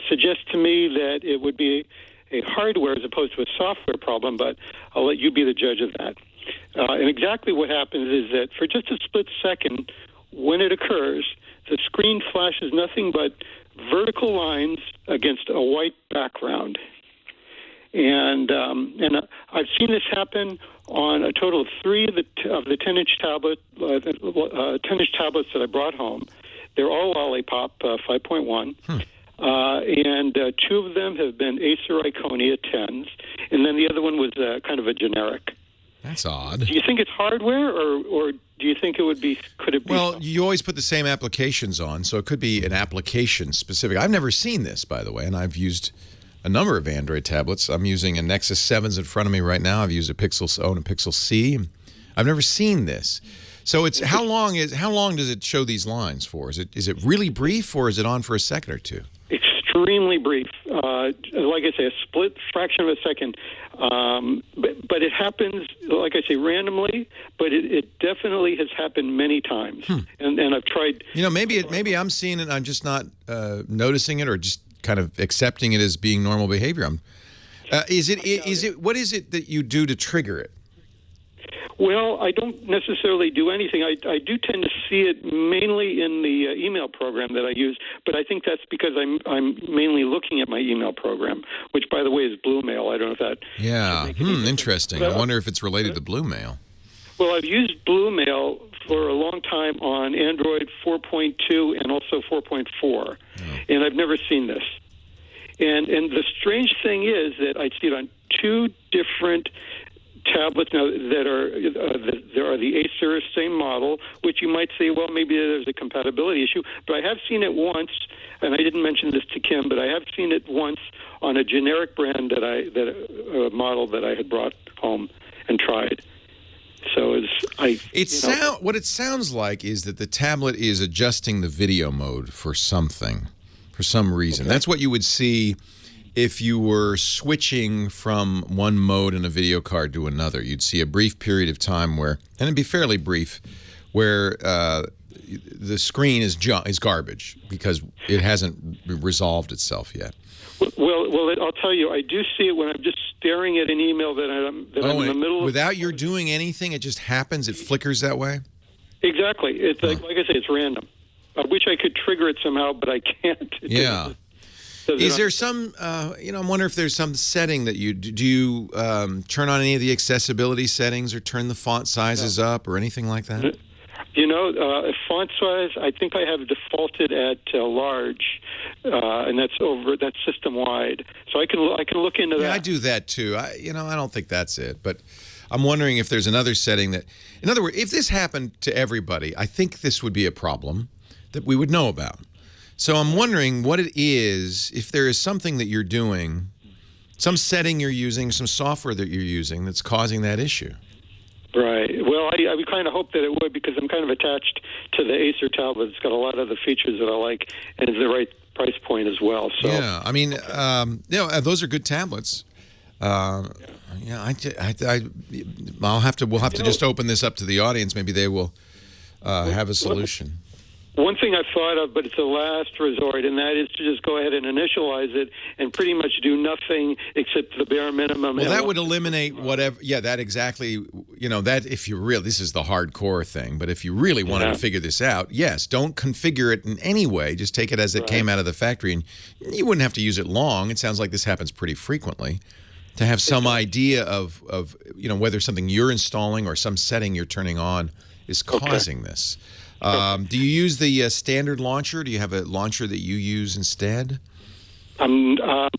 suggests to me that it would be a hardware as opposed to a software problem, but I'll let you be the judge of that. And exactly what happens is that for just a split second, when it occurs, the screen flashes nothing but vertical lines against a white background. And I've seen this happen on a total of 3 of the 10-inch tablets that I brought home. They're all Lollipop 5.1. And 2 of them have been Acer Iconia 10s, and then the other one was kind of a generic. That's odd. Do you think it's hardware, or do you think could it be? Well, you always put the same applications on, so it could be an application specific. I've never seen this, by the way, and I've used a number of Android tablets. I'm using a Nexus 7's in front of me right now. I've used a Pixel O and a Pixel C. I've never seen this. So it's how long does it show these lines for? Is it really brief, or is it on for a second or two? Extremely brief. Like I say, a split fraction of a second. But it happens, like I say, randomly. But it definitely has happened many times. And I've tried. Maybe I'm seeing it. I'm just not noticing it, or just kind of accepting it as being normal behavior. What is it that you do to trigger it? Well, I don't necessarily do anything. I do tend to see it mainly in the email program that I use, but I think that's because I'm mainly looking at my email program, which, by the way, is Blue Mail. I don't know if that. Yeah. Interesting. I wonder if it's related to Blue Mail. Well, I've used Blue Mail for a long time on Android 4.2 and also 4.4, and I've never seen this. And the strange thing is that I see it on two different tablets now that there are the Acer same model, which you might say, well, maybe there's a compatibility issue. But I have seen it once, and I didn't mention this to Kim, but I have seen it once on a generic brand model that I had brought home and tried. So what it sounds like is that the tablet is adjusting the video mode for some reason. Okay. That's what you would see if you were switching from one mode in a video card to another. You'd see a brief period of time where, and it'd be fairly brief, where the screen is garbage because it hasn't resolved itself yet. Well, I'll tell you, I do see it when I'm just staring at an email that I'm in the middle of. Without your doing anything, it just happens? It flickers that way? Exactly. It's like I say, it's random. I wish I could trigger it somehow, but I can't. Yeah. Is there some, I'm wondering if there's some setting that do you turn on any of the accessibility settings or turn the font sizes up or anything like that? Font size, I think I have defaulted at large, and that's system wide. So I can look into that. Yeah, I do that too. I don't think that's it, but I'm wondering if there's another setting that, in other words, if this happened to everybody, I think this would be a problem that we would know about. So I'm wondering what it is, if there is something that you're doing, some setting you're using, some software that you're using that's causing that issue. Right. Well, I would kind of hope that it would, because I'm kind of attached to the Acer tablet. It's got a lot of the features that I like, and it's the right price point as well. So yeah, I mean, those are good tablets. We'll have to just open this up to the audience. Maybe they will have a solution. One thing I've thought of, but it's a last resort, and that is to just go ahead and initialize it and pretty much do nothing except the bare minimum. Well, that would eliminate whatever. Yeah, that exactly. That if you really, this is the hardcore thing. But if you really wanted to figure this out, yes, don't configure it in any way. Just take it as it came out of the factory, and you wouldn't have to use it long. It sounds like this happens pretty frequently. To have some idea of whether something you're installing or some setting you're turning on is causing this. Do you use the standard launcher? Do you have a launcher that you use instead? I'm not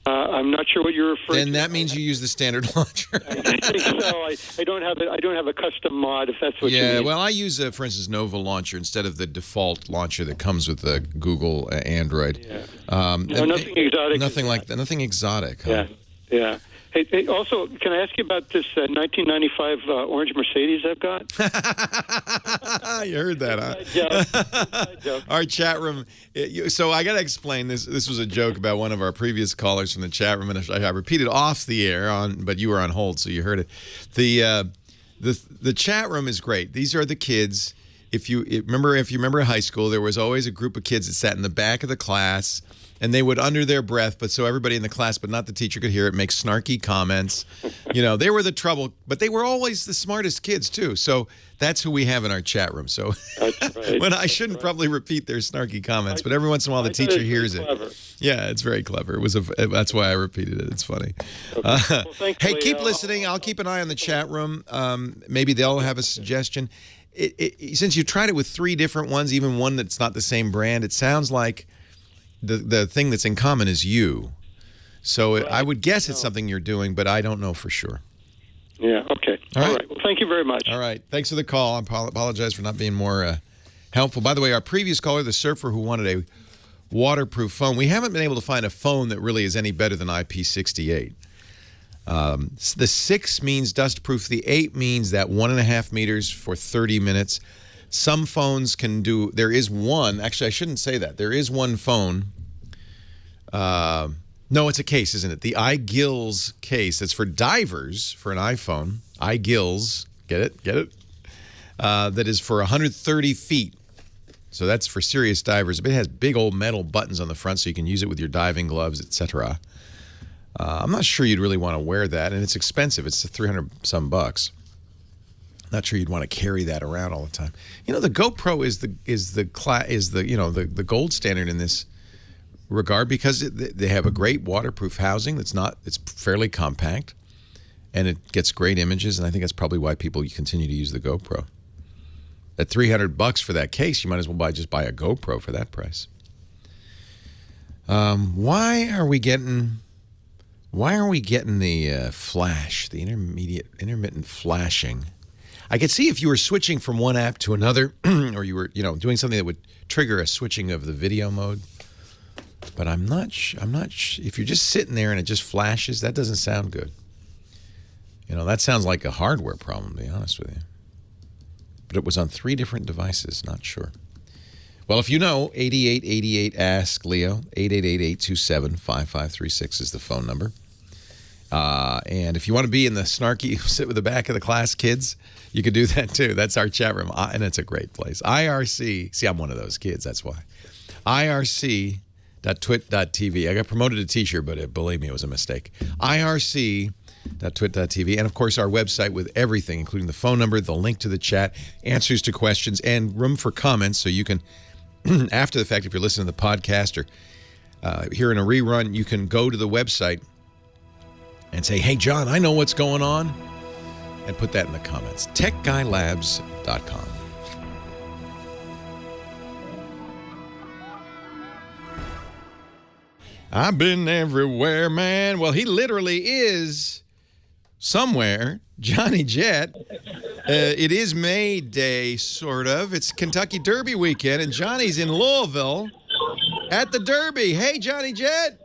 sure what you're referring to. Then that means you use the standard launcher. I think so. I don't have a custom mod, if that's what you mean. Yeah, well, I use, for instance, Nova Launcher instead of the default launcher that comes with the Google Android. Yeah. Nothing exotic. Nothing like that. Nothing exotic. Huh? Yeah. Hey, also, can I ask you about this 1995 orange Mercedes I've got? You heard that, huh? Our chat room. So I got to explain this. This was a joke about one of our previous callers from the chat room, and I repeated off the air but you were on hold, so you heard it. The chat room is great. These are the kids. If you remember high school, there was always a group of kids that sat in the back of the class. And they would, under their breath, but so everybody in the class, but not the teacher, could hear it, make snarky comments. They were the trouble, but they were always the smartest kids, too. So that's who we have in our chat room. So I shouldn't probably repeat their snarky comments, but every once in a while the teacher hears it. Yeah, it's very clever. That's why I repeated it. It's funny. Okay. Hey, keep listening. I'll keep an eye on the chat room. Maybe they'll have a suggestion. Since you tried it with 3 different ones, even one that's not the same brand, it sounds like the thing that's in common is you. So I would guess it's something you're doing, but I don't know for sure. Yeah, okay. All right. Well, thank you very much. All right. Thanks for the call. I apologize for not being more helpful. By the way, our previous caller, the surfer who wanted a waterproof phone, we haven't been able to find a phone that really is any better than IP68. The 6 means dustproof. The 8 means that 1.5 meters for 30 minutes. Some phones can do, there is one, actually I shouldn't say that. There is one phone. No, it's a case, isn't it? The iGills case. It's for divers for an iPhone. iGills, get it? That is for 130 feet. So that's for serious divers. It has big old metal buttons on the front so you can use it with your diving gloves, etc. I'm not sure you'd really want to wear that, and it's expensive. It's $300-some bucks. Not sure you'd want to carry that around all the time. You know, the GoPro is the gold standard in this regard because they have a great waterproof housing it's fairly compact, and it gets great images, and I think that's probably why people continue to use the GoPro. At $300 for that case, you might as well just buy a GoPro for that price. Why are we getting the flash, the intermittent flashing? I could see if you were switching from one app to another, or you were, doing something that would trigger a switching of the video mode. But I'm not if you're just sitting there and it just flashes, that doesn't sound good. That sounds like a hardware problem, to be honest with you. But it was on 3 different devices, not sure. Well, if you know, 8888 Ask Leo, 888-827-5536 is the phone number. And if you want to be in the snarky sit with the back of the class kids, you could do that too. That's our chat room, and it's a great place. IRC, see, I'm one of those kids, that's why. IRC.twit.tv. I got promoted to teacher, but believe me, it was a mistake. IRC.twit.tv. And, of course, our website with everything, including the phone number, the link to the chat, answers to questions, and room for comments so you can, after the fact, if you're listening to the podcast or hearing a rerun, you can go to the website and say, hey, John, I know what's going on, and put that in the comments. TechGuyLabs.com. I've been everywhere, man. Well, he literally is somewhere. Johnny Jet. It is May Day, sort of. It's Kentucky Derby weekend, and Johnny's in Louisville at the Derby. Hey, Johnny Jet.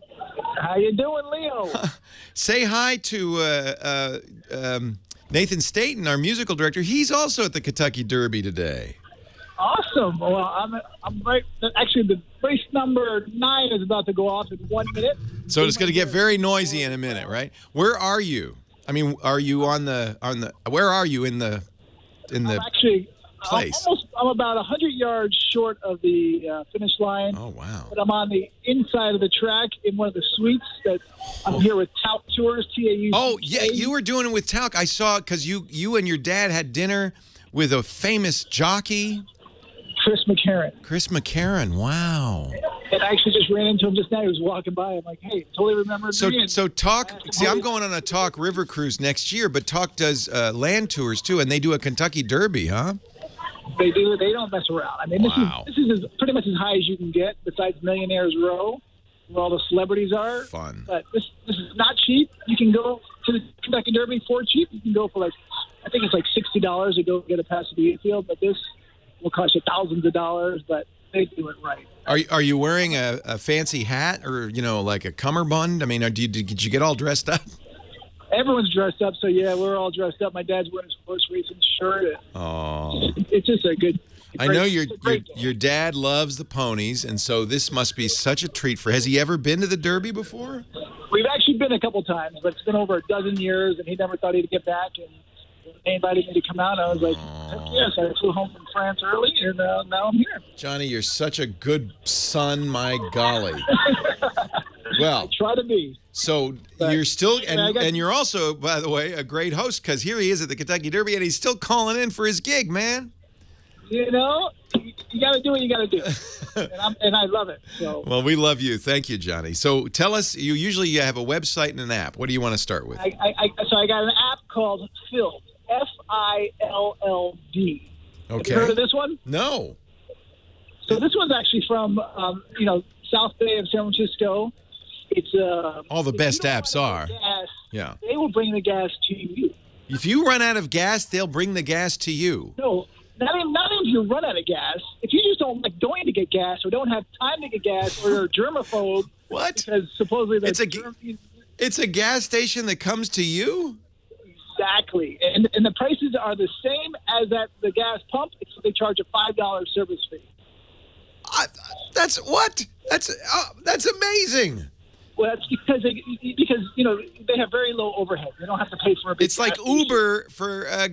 How you doing, Leo? Say hi to Nathan Staten, our musical director. He's also at the Kentucky Derby today. Awesome. Well, I'm right. Actually, the race number 9 is about to go off in 1 minute. So it's going to get very noisy in a minute, right? Where are you? I mean, are you on the? Where are you in the actually place? I'm about 100 yards short of the finish line. Oh wow! But I'm on the inside of the track in one of the suites that I'm here with Talc Tours, TAU. Oh yeah, you were doing it with Talc. I saw because you and your dad had dinner with a famous jockey. Chris McCarron. Wow. And I actually just ran into him just now. He was walking by. I'm like, hey, totally remembered me. So Talc, see, I'm going on a Talc river cruise next year, but Talc does land tours too, and they do a Kentucky Derby, huh? They do. They don't mess around. I mean, this is pretty much as high as you can get besides Millionaires Row, where all the celebrities are. Fun. But this is not cheap. You can go to the Kentucky Derby for cheap. You can go for I think it's like $60 to go get a pass to the infield, but this will cost you thousands of dollars, but they do it right. Are you wearing a fancy hat or, like a cummerbund? I mean, did you get all dressed up? Everyone's dressed up, so yeah, we're all dressed up. My dad's wearing his horse racing shirt. Oh. It's just a good... I know your dad loves the ponies, and so this must be such a treat for... Has he ever been to the Derby before? We've actually been a couple times, but it's been over a dozen years, and he never thought he'd get back, and they invited me to come out. I was like, heck yes. I flew home from France early, and now I'm here. Johnny, you're such a good son, my golly. Well, I try to be. So you're still, and you're also, by the way, a great host, because here he is at the Kentucky Derby, and he's still calling in for his gig, man. You got to do what you got to do, and I love it. So. Well, we love you. Thank you, Johnny. So tell us, you usually have a website and an app. What do you want to start with? So I got an app called Filled, FILLD. Okay. Have you heard of this one? No. So this one's actually from, South Bay of San Francisco. It's all the best apps are. Gas, yeah. They will bring the gas to you. If you run out of gas, they'll bring the gas to you. No, not even if you run out of gas. If you just don't like going to get gas or don't have time to get gas or you're a germaphobe. What? Because supposedly it's a gas station that comes to you? Exactly. And the prices are the same as at the gas pump, except they charge a $5 service fee. That's what? That's amazing. Well, that's because they have very low overhead. They don't have to pay for a big It's like Uber for a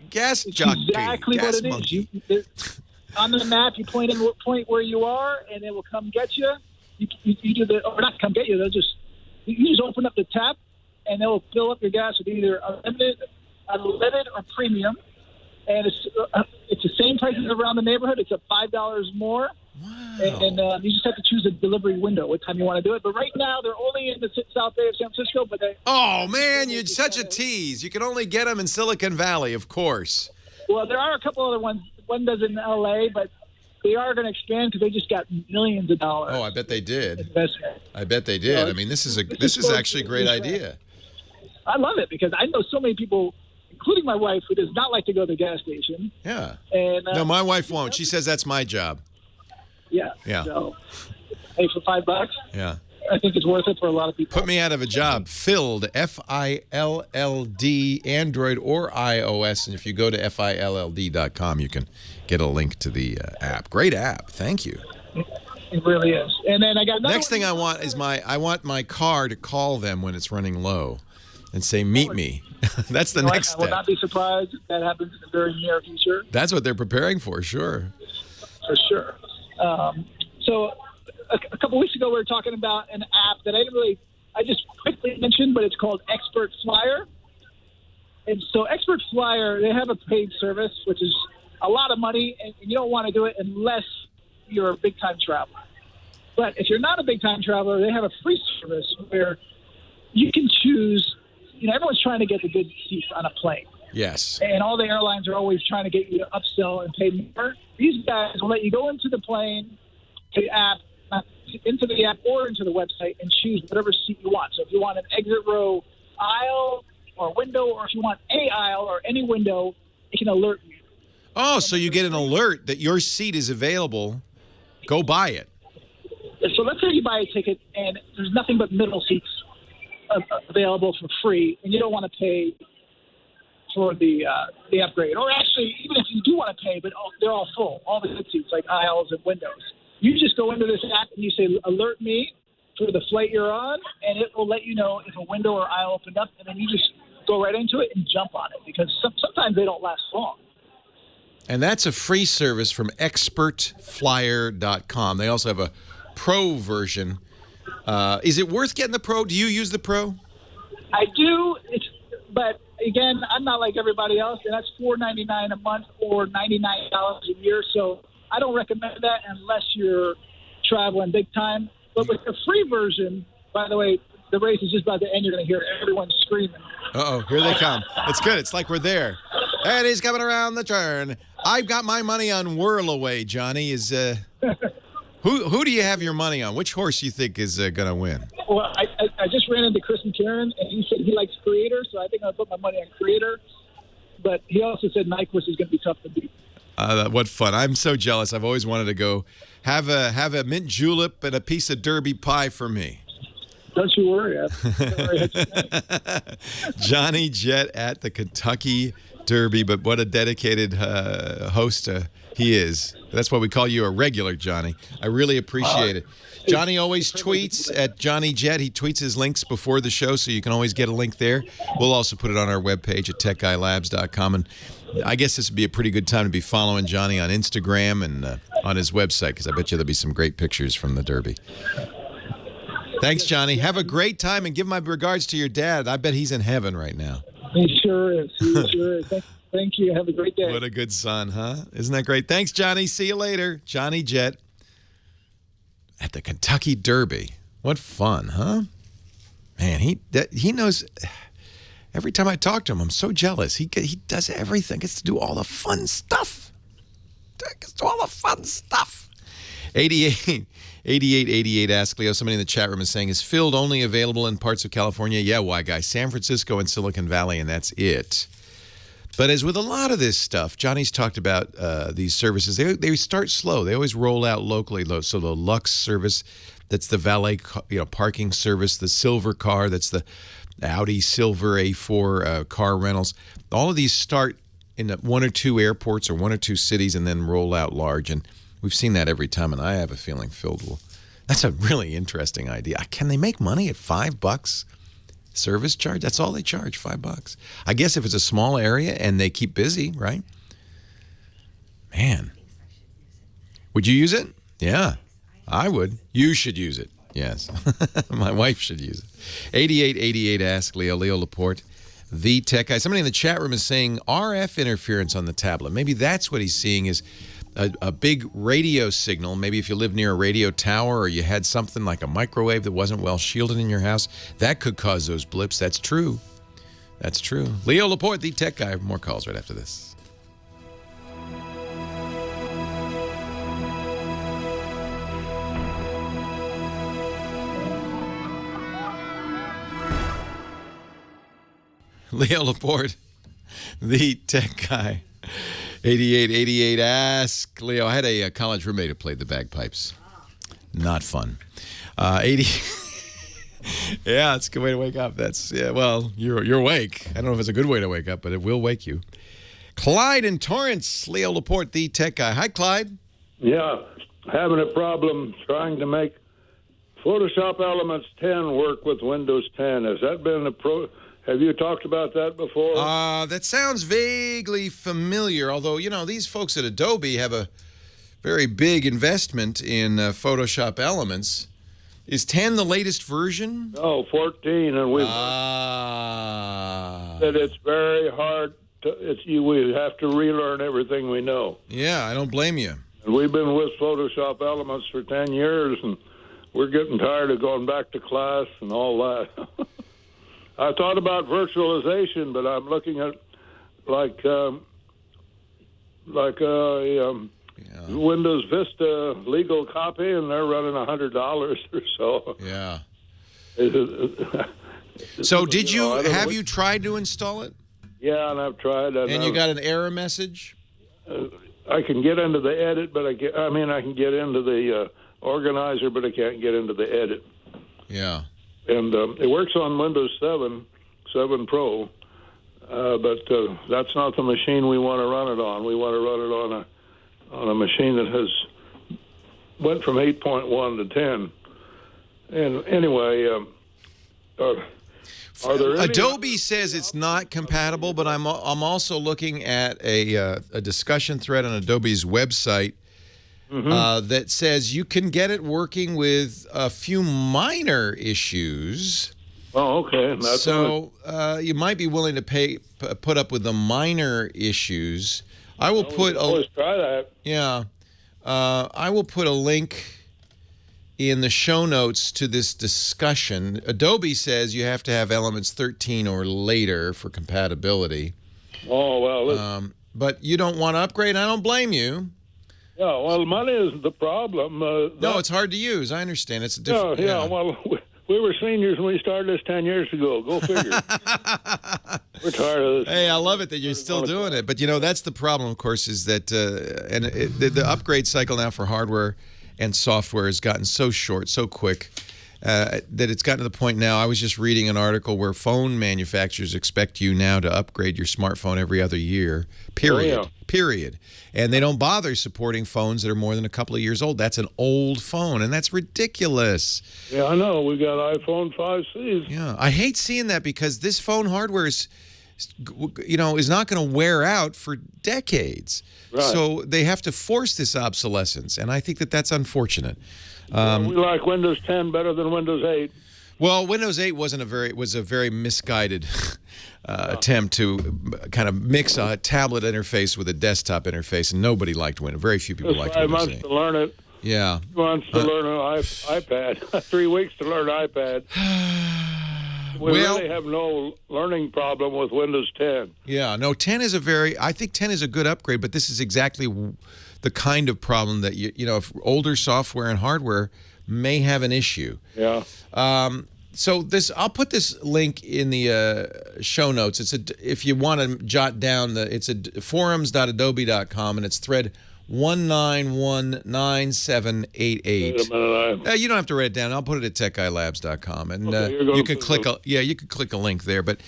gas jockey. Exactly gas what it monkey. is. On the map, you point where you are, and it will come get you. You do or not come get you. You just open up the tap, and they will fill up your gas with either unlimited or premium. And it's the same prices around the neighborhood. It's $5 more. Wow. And you just have to choose a delivery window, what time you want to do it. But right now, they're only in the South Bay of San Francisco. Oh, man, you're such a tease. You can only get them in Silicon Valley, of course. Well, there are a couple other ones. One does in L.A., but they are going to expand because they just got millions of dollars. Oh, I bet they did. Investment. I bet they did. I mean, this is actually a great idea. I love it because I know so many people, including my wife, who does not like to go to the gas station. Yeah. And no, my wife won't. She says that's my job. Yeah. Yeah. So, hey, for $5, yeah, I think it's worth it for a lot of people. Put me out of a job. Filled, FILLD, Android or iOS. And if you go to FILLD.com, you can get a link to the app. Great app. Thank you. It really is. And then I got another next thing I want is I want my car to call them when it's running low and say, meet me. That's the next step. I will not be surprised if that happens in the very near future. That's what they're preparing for, sure. For sure. So a couple weeks ago, we were talking about an app that I just quickly mentioned, but it's called Expert Flyer. And so Expert Flyer, they have a paid service, which is a lot of money, and you don't want to do it unless you're a big-time traveler. But if you're not a big-time traveler, they have a free service where you can choose, everyone's trying to get the good seats on a plane. Yes. And all the airlines are always trying to get you to upsell and pay more. These guys will let you go into the plane, into the app or into the website and choose whatever seat you want. So if you want an exit row aisle or window, or if you want a aisle or any window, it can alert you. Oh, so you get an alert that your seat is available. Go buy it. So let's say you buy a ticket and there's nothing but middle seats available for free, and you don't want to pay for the upgrade. Or actually, even if you do want to pay, but they're all full, all the good seats, like aisles and windows. You just go into this app and you say, alert me for the flight you're on, and it will let you know if a window or aisle opened up, and then you just go right into it and jump on it, because sometimes they don't last long. And that's a free service from expertflyer.com. They also have a pro version. Is it worth getting the pro? Do you use the pro? I do, but again, I'm not like everybody else, and that's $4.99 a month or $99 a year. So I don't recommend that unless you're traveling big time. But with the free version, by the way, the race is just about to end. You're going to hear everyone screaming. Uh-oh, here they come. It's good. It's like we're there. And he's coming around the turn. I've got my money on Whirlaway, Johnny. Who do you have your money on? Which horse do you think is going to win? Well, I just ran into Chris McCarron, and he said he likes Creator, so I think I'll put my money on Creator. But he also said Nyquist is going to be tough to beat. What fun. I'm so jealous. I've always wanted to go have a mint julep and a piece of Derby pie for me. Don't you worry. Johnny Jett at the Kentucky Derby, but what a dedicated host he is. That's why we call you a regular, Johnny. I really appreciate it. Johnny always tweets at Johnny Jett. He tweets his links before the show, so you can always get a link there. We'll also put it on our webpage at techguylabs.com. And I guess this would be a pretty good time to be following Johnny on Instagram and on his website, because I bet you there'll be some great pictures from the Derby. Thanks, Johnny. Have a great time, and give my regards to your dad. I bet he's in heaven right now. He sure is. Thank you. Have a great day. What a good son, huh? Isn't that great? Thanks, Johnny. See you later. Johnny Jett at the Kentucky Derby. What fun, huh? Man, he knows. Every time I talk to him, I'm so jealous. He does everything. Gets to do all the fun stuff. 8888 ask Leo. Somebody in the chat room is saying, is Filled only available in parts of California? Yeah, why, guys? San Francisco and Silicon Valley, and that's it. But as with a lot of this stuff, Johnny's talked about these services. They start slow. They always roll out locally. So the Lux service, that's the valet parking service. The Silver car, that's the Audi Silver A4 car rentals. All of these start in one or two airports or one or two cities and then roll out large. And we've seen that every time. And I have a feeling Phil will. That's a really interesting idea. Can they make money at $5 service charge? That's all they charge, $5. I guess if it's a small area and they keep busy, right? Man. Would you use it? Yeah, I would. You should use it. Yes. My wife should use it. 8888 Ask Leo Laporte, the tech guy. Somebody in the chat room is saying RF interference on the tablet. Maybe that's what he's seeing is a big radio signal. Maybe if you live near a radio tower or you had something like a microwave that wasn't well shielded in your house, that could cause those blips. That's true. That's true. Leo Laporte, the tech guy. More calls right after this. Leo Laporte, the tech guy. 8888 Ask Leo. I had a college roommate who played the bagpipes. Not fun. 80. Yeah, it's a good way to wake up. Well, you're awake. I don't know if it's a good way to wake up, but it will wake you. Clyde in Torrance, Leo Laporte, the tech guy. Hi, Clyde. Yeah, having a problem trying to make Photoshop Elements 10 work with Windows 10. Has that been Have you talked about that before? That sounds vaguely familiar, although, these folks at Adobe have a very big investment in Photoshop Elements. Is 10 the latest version? No, 14, and we've said it's very hard. We have to relearn everything we know. Yeah, I don't blame you. And we've been with Photoshop Elements for 10 years, and we're getting tired of going back to class and all that. I thought about virtualization, but I'm looking at Windows Vista legal copy, and they're running $100 or so. Yeah. So have you tried to install it? Yeah, and I've tried. And you got an error message? I can get into the edit, but I can get into the organizer, but I can't get into the edit. Yeah. And it works on Windows 7 Pro, but that's not the machine we want to run it on. We want to run it on a machine that went from 8.1 to 10. And anyway, are there any Adobe says it's not compatible, but I'm also looking at a discussion thread on Adobe's website. That says you can get it working with a few minor issues. Oh, okay. You might be willing to put up with the minor issues. I will always try that. Yeah, I will put a link in the show notes to this discussion. Adobe says you have to have Elements 13 or later for compatibility. Oh well. But you don't want to upgrade. I don't blame you. Yeah, well, money is the problem. No, it's hard to use. I understand. It's a different. Yeah. Well, we were seniors when we started this 10 years ago. Go figure. We're tired of this. Hey, I love it that you're still doing it. But, that's the problem, of course, is that the upgrade cycle now for hardware and software has gotten so short, so quick, that it's gotten to the point now. I was just reading an article where phone manufacturers expect you now to upgrade your smartphone every other year, period. Oh, yeah. Period. And they don't bother supporting phones that are more than a couple of years old. That's an old phone, and that's ridiculous. Yeah, I know. We got iPhone 5Cs. Yeah, I hate seeing that because this phone hardware is not going to wear out for decades. Right. So they have to force this obsolescence, and I think that that's unfortunate. We like Windows 10 better than Windows 8. Well, Windows 8 was a very misguided attempt to kind of mix a tablet interface with a desktop interface, and nobody liked Windows. Very few people liked Windows 8. 5 months to learn it. Yeah. 2 months to learn an iPad. 3 weeks to learn iPad. We really have no learning problem with Windows 10. Yeah, no, 10 is I think 10 is a good upgrade, but this is exactly the kind of problem that, if older software and hardware may have an issue. Yeah. So I'll put this link in the show notes. If you want to jot down it's forums.adobe.com, and it's thread 1919788. You don't have to write it down. I'll put it at techguylabs.com, and you can click a link there. But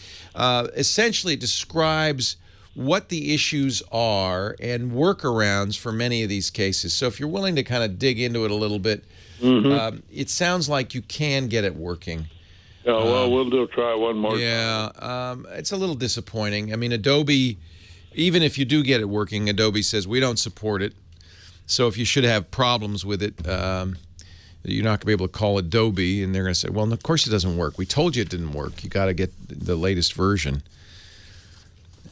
essentially, it describes what the issues are and workarounds for many of these cases. So if you're willing to kind of dig into it a little bit, it sounds like you can get it working. Yeah, well, we'll try one more. Yeah, it's a little disappointing. I mean, Adobe, even if you do get it working, Adobe says we don't support it. So if you should have problems with it, you're not going to be able to call Adobe, and they're going to say, well, of course it doesn't work. We told you it didn't work. You got to get the latest version.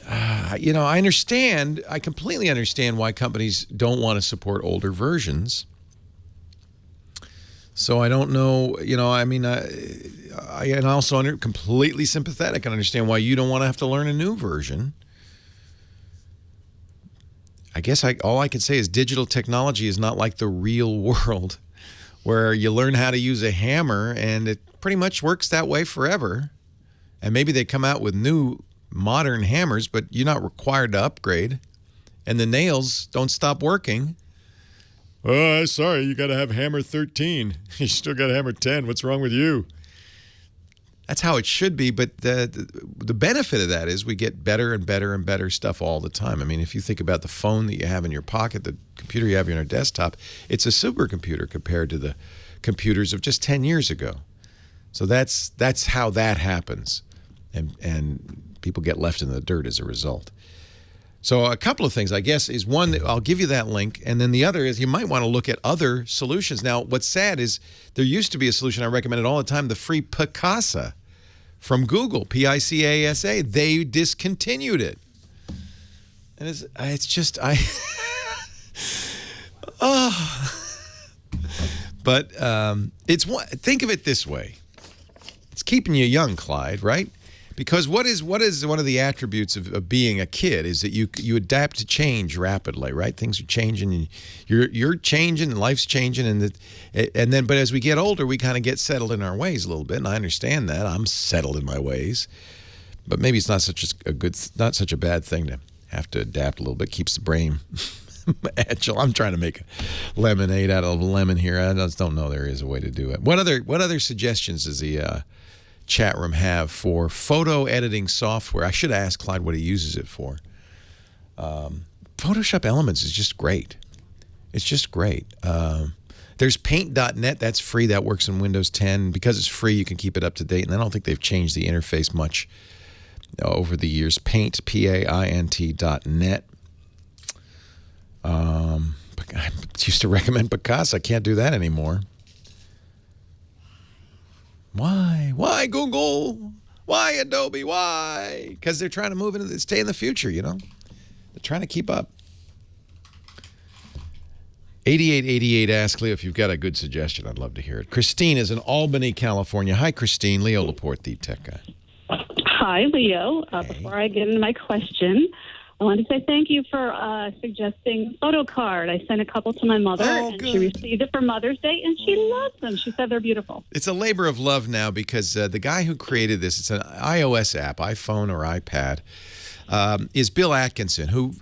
I understand. I completely understand why companies don't want to support older versions. So I don't know, I mean, I also completely sympathetic and understand why you don't want to have to learn a new version. I guess all I can say is digital technology is not like the real world where you learn how to use a hammer and it pretty much works that way forever. And maybe they come out with new modern hammers, but you're not required to upgrade. And the nails don't stop working. Oh, sorry, you got to have hammer 13. You still got hammer 10. What's wrong with you? That's how it should be, but the benefit of that is we get better and better and better stuff all the time. I mean, if you think about the phone that you have in your pocket, the computer you have on your desktop, it's a supercomputer compared to the computers of just 10 years ago. So that's how that happens, and people get left in the dirt as a result. So a couple of things, I guess, is one, I'll give you that link, and then the other is you might want to look at other solutions. Now, what's sad is there used to be a solution I recommended all the time, the free Picasa from Google, Picasa. They discontinued it. And it's just, But think of it this way. It's keeping you young, Clyde, right? Because what is one of the attributes of being a kid is that you adapt to change rapidly, right? Things are changing, and you're changing, and life's changing, but as we get older, we kind of get settled in our ways a little bit, and I understand that. I'm settled in my ways, but maybe it's not such a bad thing to have to adapt a little bit. Keeps the brain agile. I'm trying to make a lemonade out of a lemon here. I just don't know there is a way to do it. What other suggestions does the chat room have for photo editing software? I should ask Clyde what he uses it for. Photoshop Elements is just great. It's just great. There's paint.net. That's free. That works in Windows 10. Because it's free, you can keep it up to date. And I don't think they've changed the interface much over the years. Paint, Paint.net. I used to recommend Picasa. I can't do that anymore. Why? Why Google? Why Adobe? Why? Because they're trying to stay in the future, They're trying to keep up. 8888 asks Leo if you've got a good suggestion. I'd love to hear it. Christine is in Albany, California. Hi, Christine. Leo Laporte, the tech guy. Hi, Leo. Before I get into my question, I want to say thank you for suggesting photo card. I sent a couple to my mother, and she received it for Mother's Day, and she loves them. She said they're beautiful. It's a labor of love now because the guy who created this, it's an iOS app, iPhone or iPad, is Bill Atkinson, who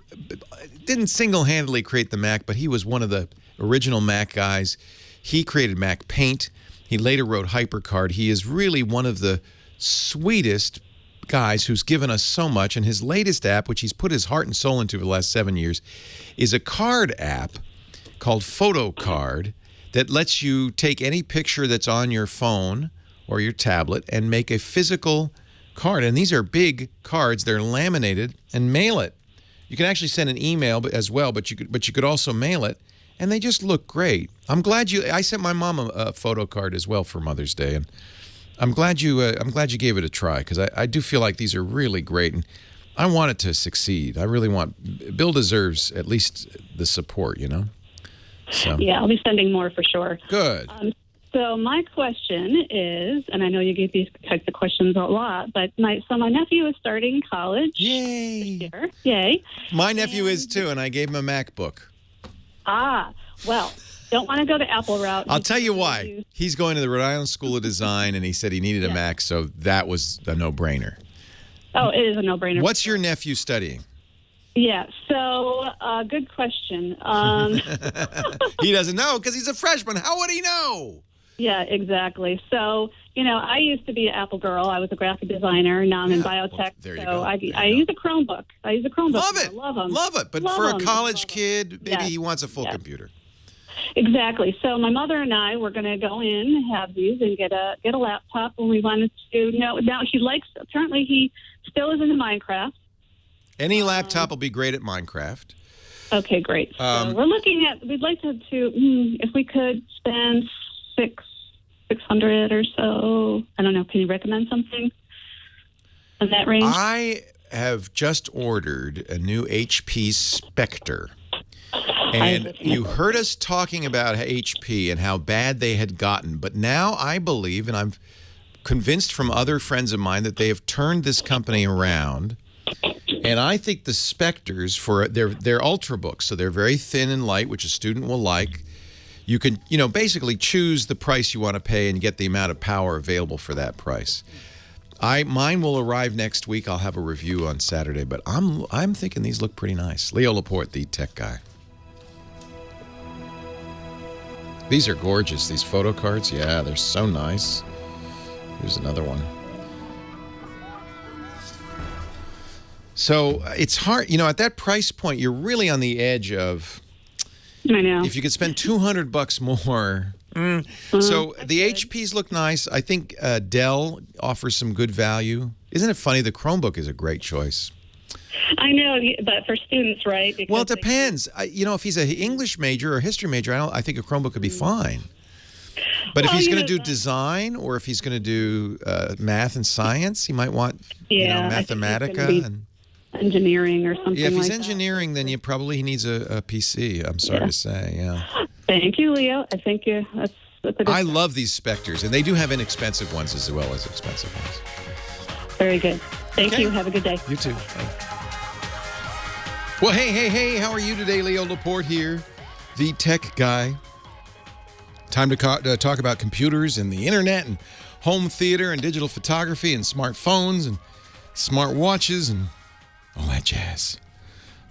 didn't single-handedly create the Mac, but he was one of the original Mac guys. He created Mac Paint. He later wrote HyperCard. He is really one of the sweetest guys who's given us so much, and his latest app, which he's put his heart and soul into for the last 7 years, is a card app called Photo Card that lets you take any picture that's on your phone or your tablet and make a physical card. And these are big cards. They're laminated, and mail it. You can actually send an email as well, but you could also mail it, and they just look great. I sent my mom a photo card as well for Mother's Day, and I'm glad you gave it a try, because I do feel like these are really great, and I want it to succeed. I really want. Bill deserves at least the support, So yeah, I'll be sending more for sure. Good. So my question is, and I know you get these types of questions a lot, but my nephew is starting college. Yay! This year. Yay! My nephew is too, and I gave him a MacBook. Well, don't want to go the Apple route. I'll tell you why. He's going to the Rhode Island School of Design, and he said he needed a Mac, so that was a no-brainer. Oh, it is a no-brainer. What's your nephew studying? Yeah, so good question. He doesn't know because he's a freshman. How would he know? Yeah, exactly. So, I used to be an Apple girl. I was a graphic designer. Now I'm in biotech. Well, there you so go. I use a Chromebook. Love it. I love them. Love it. But for a college kid, maybe he wants a full computer. Exactly. So my mother and I were going to go in, have these, and get a laptop when we wanted to. Now apparently he still is into Minecraft. Any laptop will be great at Minecraft. Okay, great. So we're looking at, we'd like to if we could spend $600 or so. I don't know. Can you recommend something in that range? I have just ordered a new HP Spectre. And you heard us talking about HP and how bad they had gotten. But now I believe, and I'm convinced from other friends of mine, that they have turned this company around. And I think the Spectres, they're Ultrabooks, so they're very thin and light, which a student will like. You can, basically choose the price you want to pay and get the amount of power available for that price. Mine will arrive next week. I'll have a review on Saturday, but I'm thinking these look pretty nice. Leo Laporte, the tech guy. These are gorgeous, these photo cards. Yeah, they're so nice. Here's another one. So it's hard, at that price point, you're really on the edge of, I know. If you could spend $200 more. So the HPs look nice. I think Dell offers some good value. Isn't it funny? The Chromebook is a great choice. I know, but for students, right? Because well, it depends. If he's an English major or a history major, I think a Chromebook could be fine. But if he's going to do design, or if he's going to do math and science, he might want Mathematica and engineering or something. Yeah, if he's like engineering, then he needs a PC. I'm sorry to say. Yeah. Thank you, Leo. I think that's a good. I love these Spectres, and they do have inexpensive ones as well as expensive ones. Very good. Thank you. Have a good day. You too. Well, hey, how are you today? Leo Laporte here, the tech guy. Time to talk about computers and the internet and home theater and digital photography and smartphones and smart watches and all that jazz.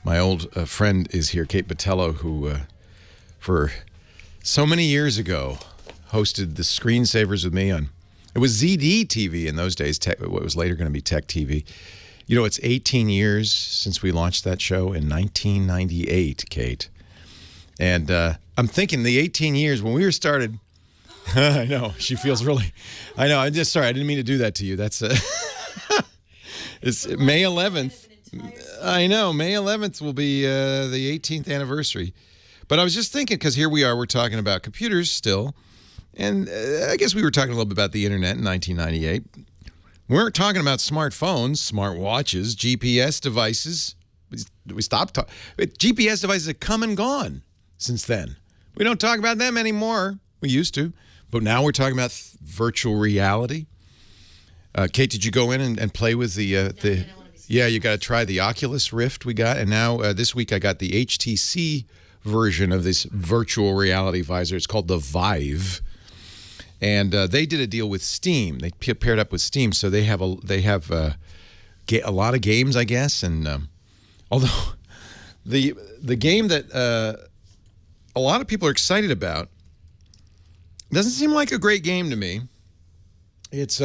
My old friend is here, Kate Botello, who for so many years ago hosted the Screensavers with me on, it was ZD TV in those days, what was later going to be Tech TV. It's 18 years since we launched that show in 1998, Kate. And I'm thinking the 18 years when we were started, I know, she feels really, I know, I'm just sorry, I didn't mean to do that to you. That's it's May 11th. I know, May 11th will be the 18th anniversary. But I was just thinking, because here we are, we're talking about computers still. And I guess we were talking a little bit about the internet in 1998. We weren't talking about smartphones, smart watches, GPS devices. We stopped talking. GPS devices have come and gone since then. We don't talk about them anymore. We used to. But now we're talking about virtual reality. Kate, did you go in and play with the yeah, you got to try the Oculus Rift we got. And now this week I got the HTC version of this virtual reality visor. It's called the Vive. And they did a deal with Steam. They paired up with Steam, so they have a lot of games, I guess. And although the game that a lot of people are excited about doesn't seem like a great game to me. It's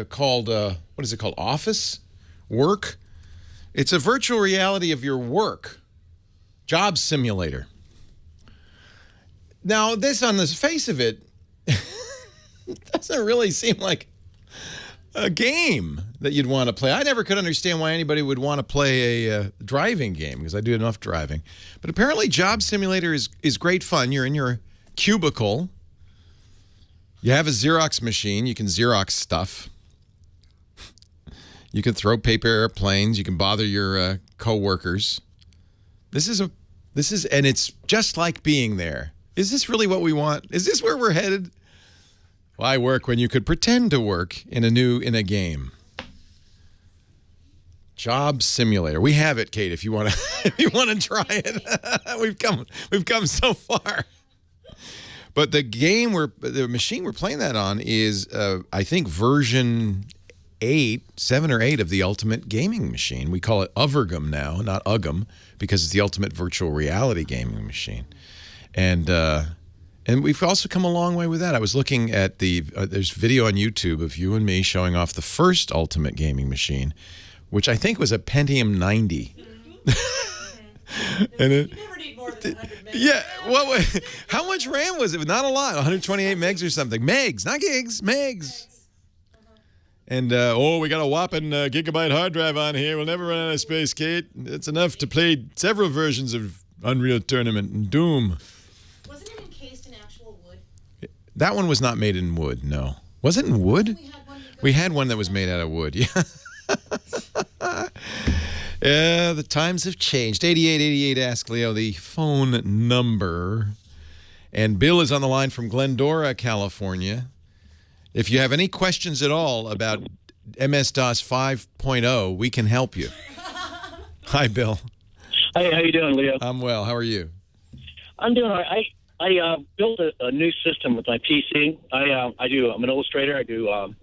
called what is it called? Office Work. It's a virtual reality of your work. Job simulator. Now, this on the face of it doesn't really seem like a game that you'd want to play. I never could understand why anybody would want to play a driving game, because I do enough driving. But apparently Job Simulator is great fun. You're in your cubicle. You have a Xerox machine. You can Xerox stuff. You can throw paper airplanes. You can bother your coworkers. And it's just like being there. Is this really what we want? Is this where we're headed? Why work when you could pretend to work in a game? Job Simulator. We have it, Kate. If you want to, if you want to try it, we've come so far. But the machine we're playing that on is, I think, version 7 or 8 of the ultimate gaming machine. We call it Uvergum now, not Ugum, because it's the ultimate virtual reality gaming machine. And we've also come a long way with that. I was looking at there's video on YouTube of you and me showing off the first ultimate gaming machine, which I think was a Pentium 90. And you never need more than 100 megs. Yeah, how much RAM was it? Not a lot, 128 megs or something. Megs, not gigs, megs. And, we got a whopping gigabyte hard drive on here. We'll never run out of space, Kate. It's enough to play several versions of Unreal Tournament and Doom. Wasn't it encased in actual wood? That one was not made in wood, no. Was it in wood? We had one that was made out of wood, yeah. Yeah, the times have changed. 8888 Ask Leo, the phone number. And Bill is on the line from Glendora, California. If you have any questions at all about MS-DOS 5.0, we can help you. Hi, Bill. Hey, how you doing, Leo? I'm well. How are you? I'm doing all right. I built a new system with my PC. I'm an illustrator. I do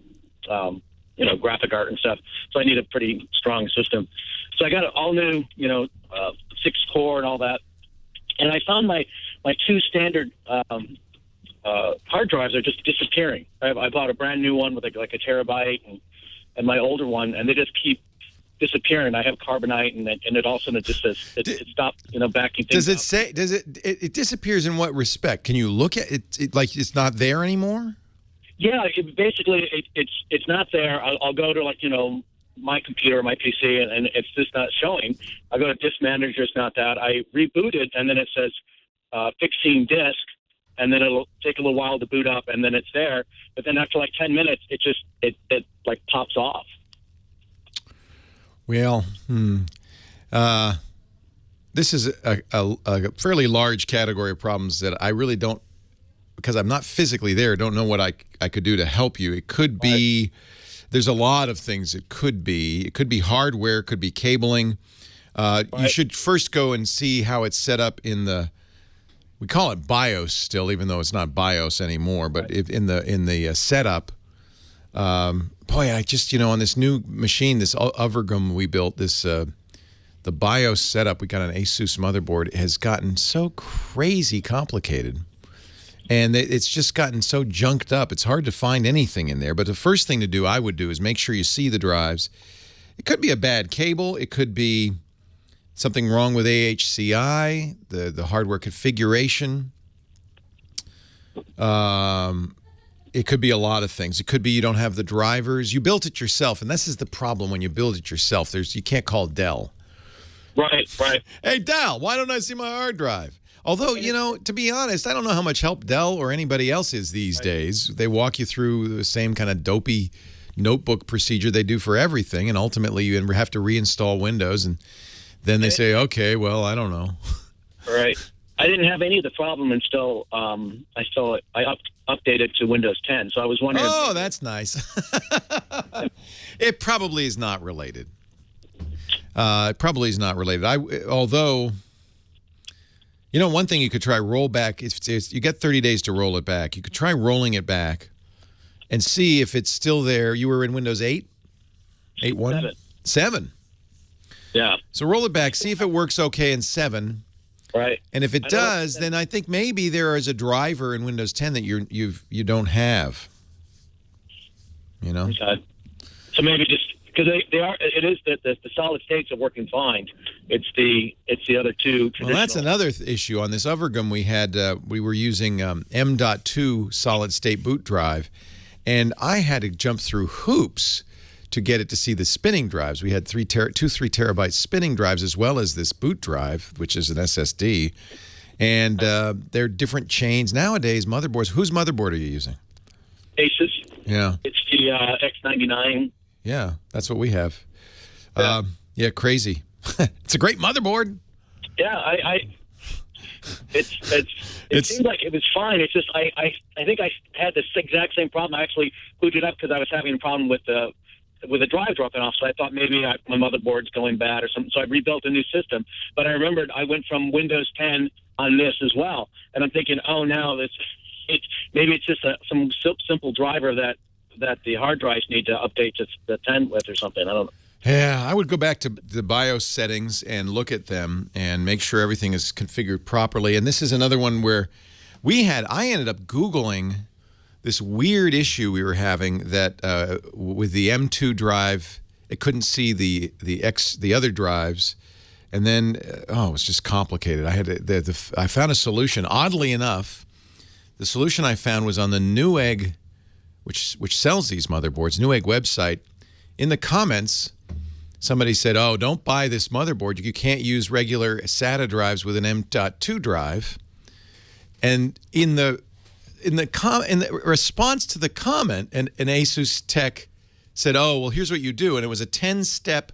graphic art and stuff. So I need a pretty strong system. So I got an all new 6-core and all that. And I found my 2 standard hard drives are just disappearing. I bought a brand new one with like a terabyte and my older one, and they just keep disappearing. I have carbonite, and it all of a sudden it just says it stopped, backing things up. It disappears in what respect? Can you look at it like it's not there anymore? Yeah, it's not there. I'll go to my computer or my PC, and it's just not showing. I go to Disk Manager, it's not that. I reboot it, and then it says fixing disk, and then it'll take a little while to boot up, and then it's there. But then after like 10 minutes, it pops off. Well, this is a fairly large category of problems that I really don't, because I'm not physically there, don't know what I could do to help you. It could be, there's a lot of things it could be. It could be hardware, it could be cabling. You should first go and see how it's set up in we call it BIOS still, even though it's not BIOS anymore, but in the setup. I just, on this new machine, this Uvergum we built, the BIOS setup, we got an Asus motherboard, has gotten so crazy complicated. And it's just gotten so junked up. It's hard to find anything in there. But the first thing I would do is make sure you see the drives. It could be a bad cable. It could be something wrong with AHCI, the hardware configuration. It could be a lot of things. It could be you don't have the drivers. You built it yourself, and this is the problem when you build it yourself. You can't call Dell. Right. Hey, Dell, why don't I see my hard drive? Although, to be honest, I don't know how much help Dell or anybody else is these days. They walk you through the same kind of dopey notebook procedure they do for everything, and ultimately you have to reinstall Windows, and then they say, okay, well, I don't know. Right. I didn't have any of the problem until I updated to Windows 10. So I was wondering. Oh, that's nice. It probably is not related. Although, one thing you could try, roll back. You get 30 days to roll it back. You could try rolling it back and see if it's still there. You were in Windows 8? 8.1? 7. Yeah. So roll it back. See if it works okay in 7. Right. And if it does, then I think maybe there is a driver in Windows 10 that you don't have. Okay. So maybe just because it is that the solid states are working fine. It's the other two traditional. Well, that's another issue on this Uvergum we had. We were using M.2 solid state boot drive, and I had to jump through hoops to get it to see the spinning drives. We had 3 terabyte spinning drives as well as this boot drive, which is an SSD. And they're different chains. Nowadays, motherboards, whose motherboard are you using? Asus. Yeah. It's the X99. Yeah, that's what we have. Yeah, crazy. It's a great motherboard. Yeah, it seemed like it was fine. It's just I think I had this exact same problem. I actually booted up because I was having a problem with the with a drive dropping off. So I thought maybe my motherboard's going bad or something. So I rebuilt a new system. But I remembered I went from Windows 10 on this as well, and I'm thinking, oh, now maybe it's just some simple driver that the hard drives need to update to the 10 with or something. I don't know. Yeah, I would go back to the BIOS settings and look at them and make sure everything is configured properly. And this is another one where I ended up Googling this weird issue we were having that with the M2 drive, it couldn't see the other drives. And then, it was just complicated. I found a solution. Oddly enough, the solution I found was on the Newegg, which sells these motherboards, Newegg website. In the comments, somebody said, "Oh, don't buy this motherboard. You can't use regular SATA drives with an M.2 drive." And in the response to the comment, an Asus tech said, "Oh, well, here's what you do," and it was a 10-step,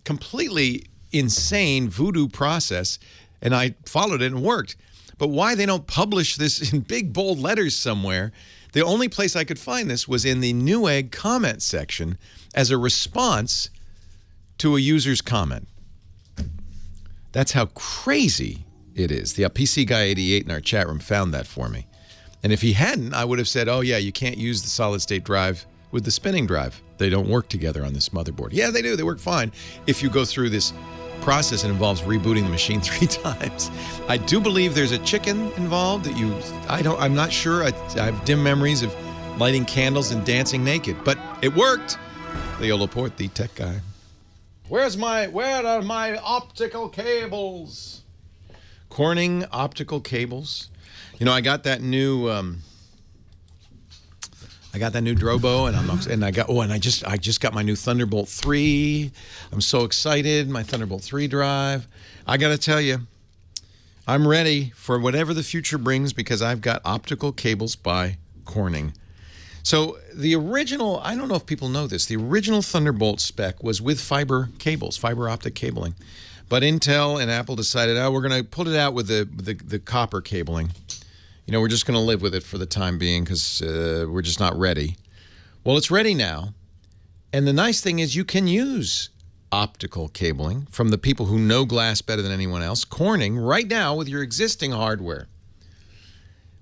completely insane voodoo process, and I followed it and it worked. But why they don't publish this in big bold letters somewhere? The only place I could find this was in the Newegg comment section as a response to a user's comment. That's how crazy it is. The PC Guy 88 in our chat room found that for me. And if he hadn't, I would have said, "Oh yeah, you can't use the solid state drive with the spinning drive. They don't work together on this motherboard." Yeah, they do. They work fine if you go through this process. It involves rebooting the machine 3 times. I do believe there's a chicken involved that I'm not sure. I have dim memories of lighting candles and dancing naked, but it worked. Leo Laporte, the tech guy. Where are my optical cables? Corning optical cables. You know, I got that new Drobo, and I just got my new Thunderbolt 3. I'm so excited, my Thunderbolt 3 drive. I got to tell you, I'm ready for whatever the future brings because I've got optical cables by Corning. So the original, I don't know if people know this, the original Thunderbolt spec was with fiber cables, fiber optic cabling. But Intel and Apple decided, we're going to put it out with the copper cabling. You know, we're just going to live with it for the time being because we're just not ready. Well, it's ready now. And the nice thing is you can use optical cabling from the people who know glass better than anyone else, Corning, right now with your existing hardware.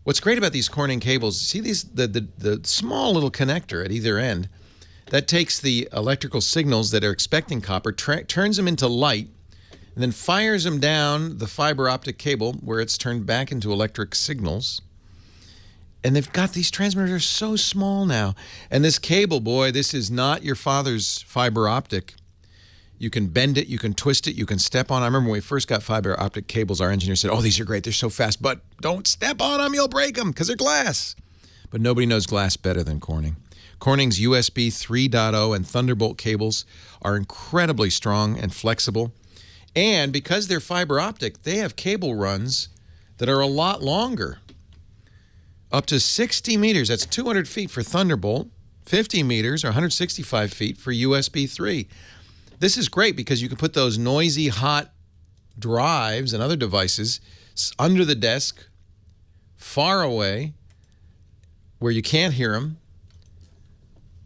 What's great about these Corning cables, see the small little connector at either end that takes the electrical signals that are expecting copper, turns them into light, and then fires them down the fiber optic cable where it's turned back into electric signals. And they've got these transmitters are so small now. And this cable, boy, this is not your father's fiber optic. You can bend it, you can twist it, you can step on it. I remember when we first got fiber optic cables, our engineer said, "Oh, these are great, they're so fast, but don't step on them, you'll break them because they're glass." But nobody knows glass better than Corning. Corning's USB 3.0 and Thunderbolt cables are incredibly strong and flexible. And because they're fiber optic, they have cable runs that are a lot longer. Up to 60 meters, that's 200 feet for Thunderbolt, 50 meters or 165 feet for USB 3. This is great because you can put those noisy, hot drives and other devices under the desk, far away, where you can't hear them,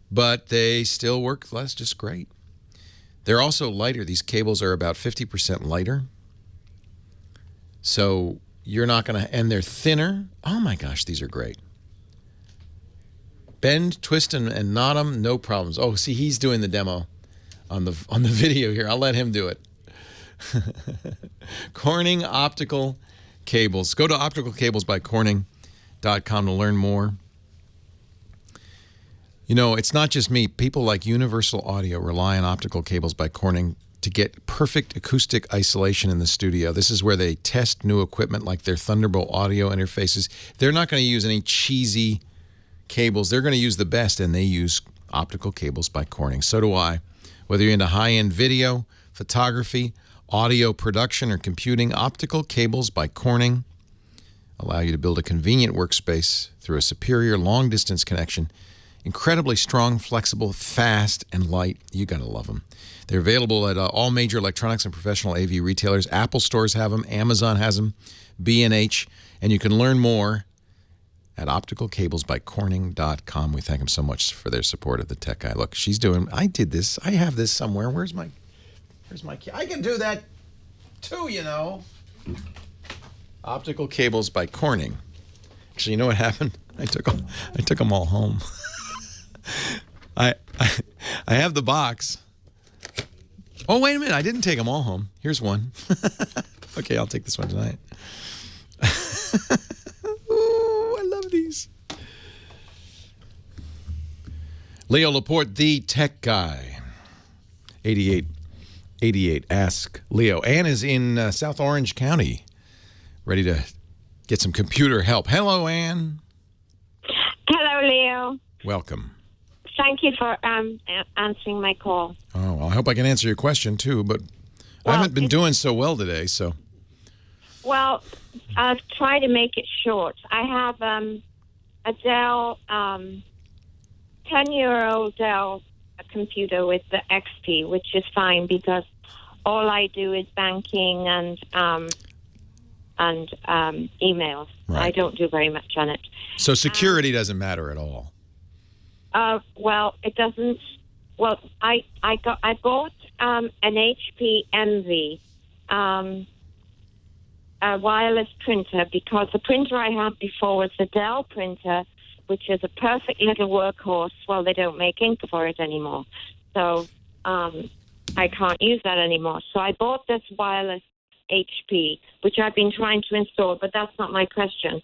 but they still work just great. They're also lighter. These cables are about 50% lighter. So you're not going to, and they're thinner. Oh my gosh, these are great. Bend, twist, and knot them, no problems. Oh, see, he's doing the demo on the video here. I'll let him do it. Corning optical cables. Go to opticalcablesbycorning.com to learn more. You know, it's not just me. People like Universal Audio rely on optical cables by Corning to get perfect acoustic isolation in the studio. This is where they test new equipment like their Thunderbolt audio interfaces. They're not going to use any cheesy cables. They're going to use the best, and they use optical cables by Corning. So do I. Whether you're into high-end video, photography, audio production, or computing, optical cables by Corning allow you to build a convenient workspace through a superior long-distance connection. Incredibly strong, flexible, fast, and light. You gotta love them. They're available at all major electronics and professional AV retailers. Apple stores have them. Amazon has them. B&H. And you can learn more at opticalcablesbycorning.com. We thank them so much for their support of the Tech Guy. Look, I did this. I have this somewhere. Where's my key? I can do that too, you know. Optical Cables by Corning. Actually, you know what happened? I took them all home. I have the box. Oh, wait a minute. I didn't take them all home. Here's one. Okay, I'll take this one tonight. Ooh, I love these. Leo Laporte, the Tech Guy. 8888. Ask Leo. Ann is in South Orange County, ready to get some computer help. Hello, Ann. Hello, Leo. Welcome. Thank you for answering my call. Oh, well, I hope I can answer your question, too, but I haven't been doing so well today, so. Well, I'll try to make it short. I have a Dell, 10-year-old Dell computer with the XP, which is fine because all I do is banking and emails. Right. I don't do very much on it. So security doesn't matter at all. Well, it doesn't. Well, I bought an HP Envy, a wireless printer, because the printer I had before was the Dell printer, which is a perfect little workhorse. Well, they don't make ink for it anymore, so I can't use that anymore. So I bought this wireless HP, which I've been trying to install, but that's not my question.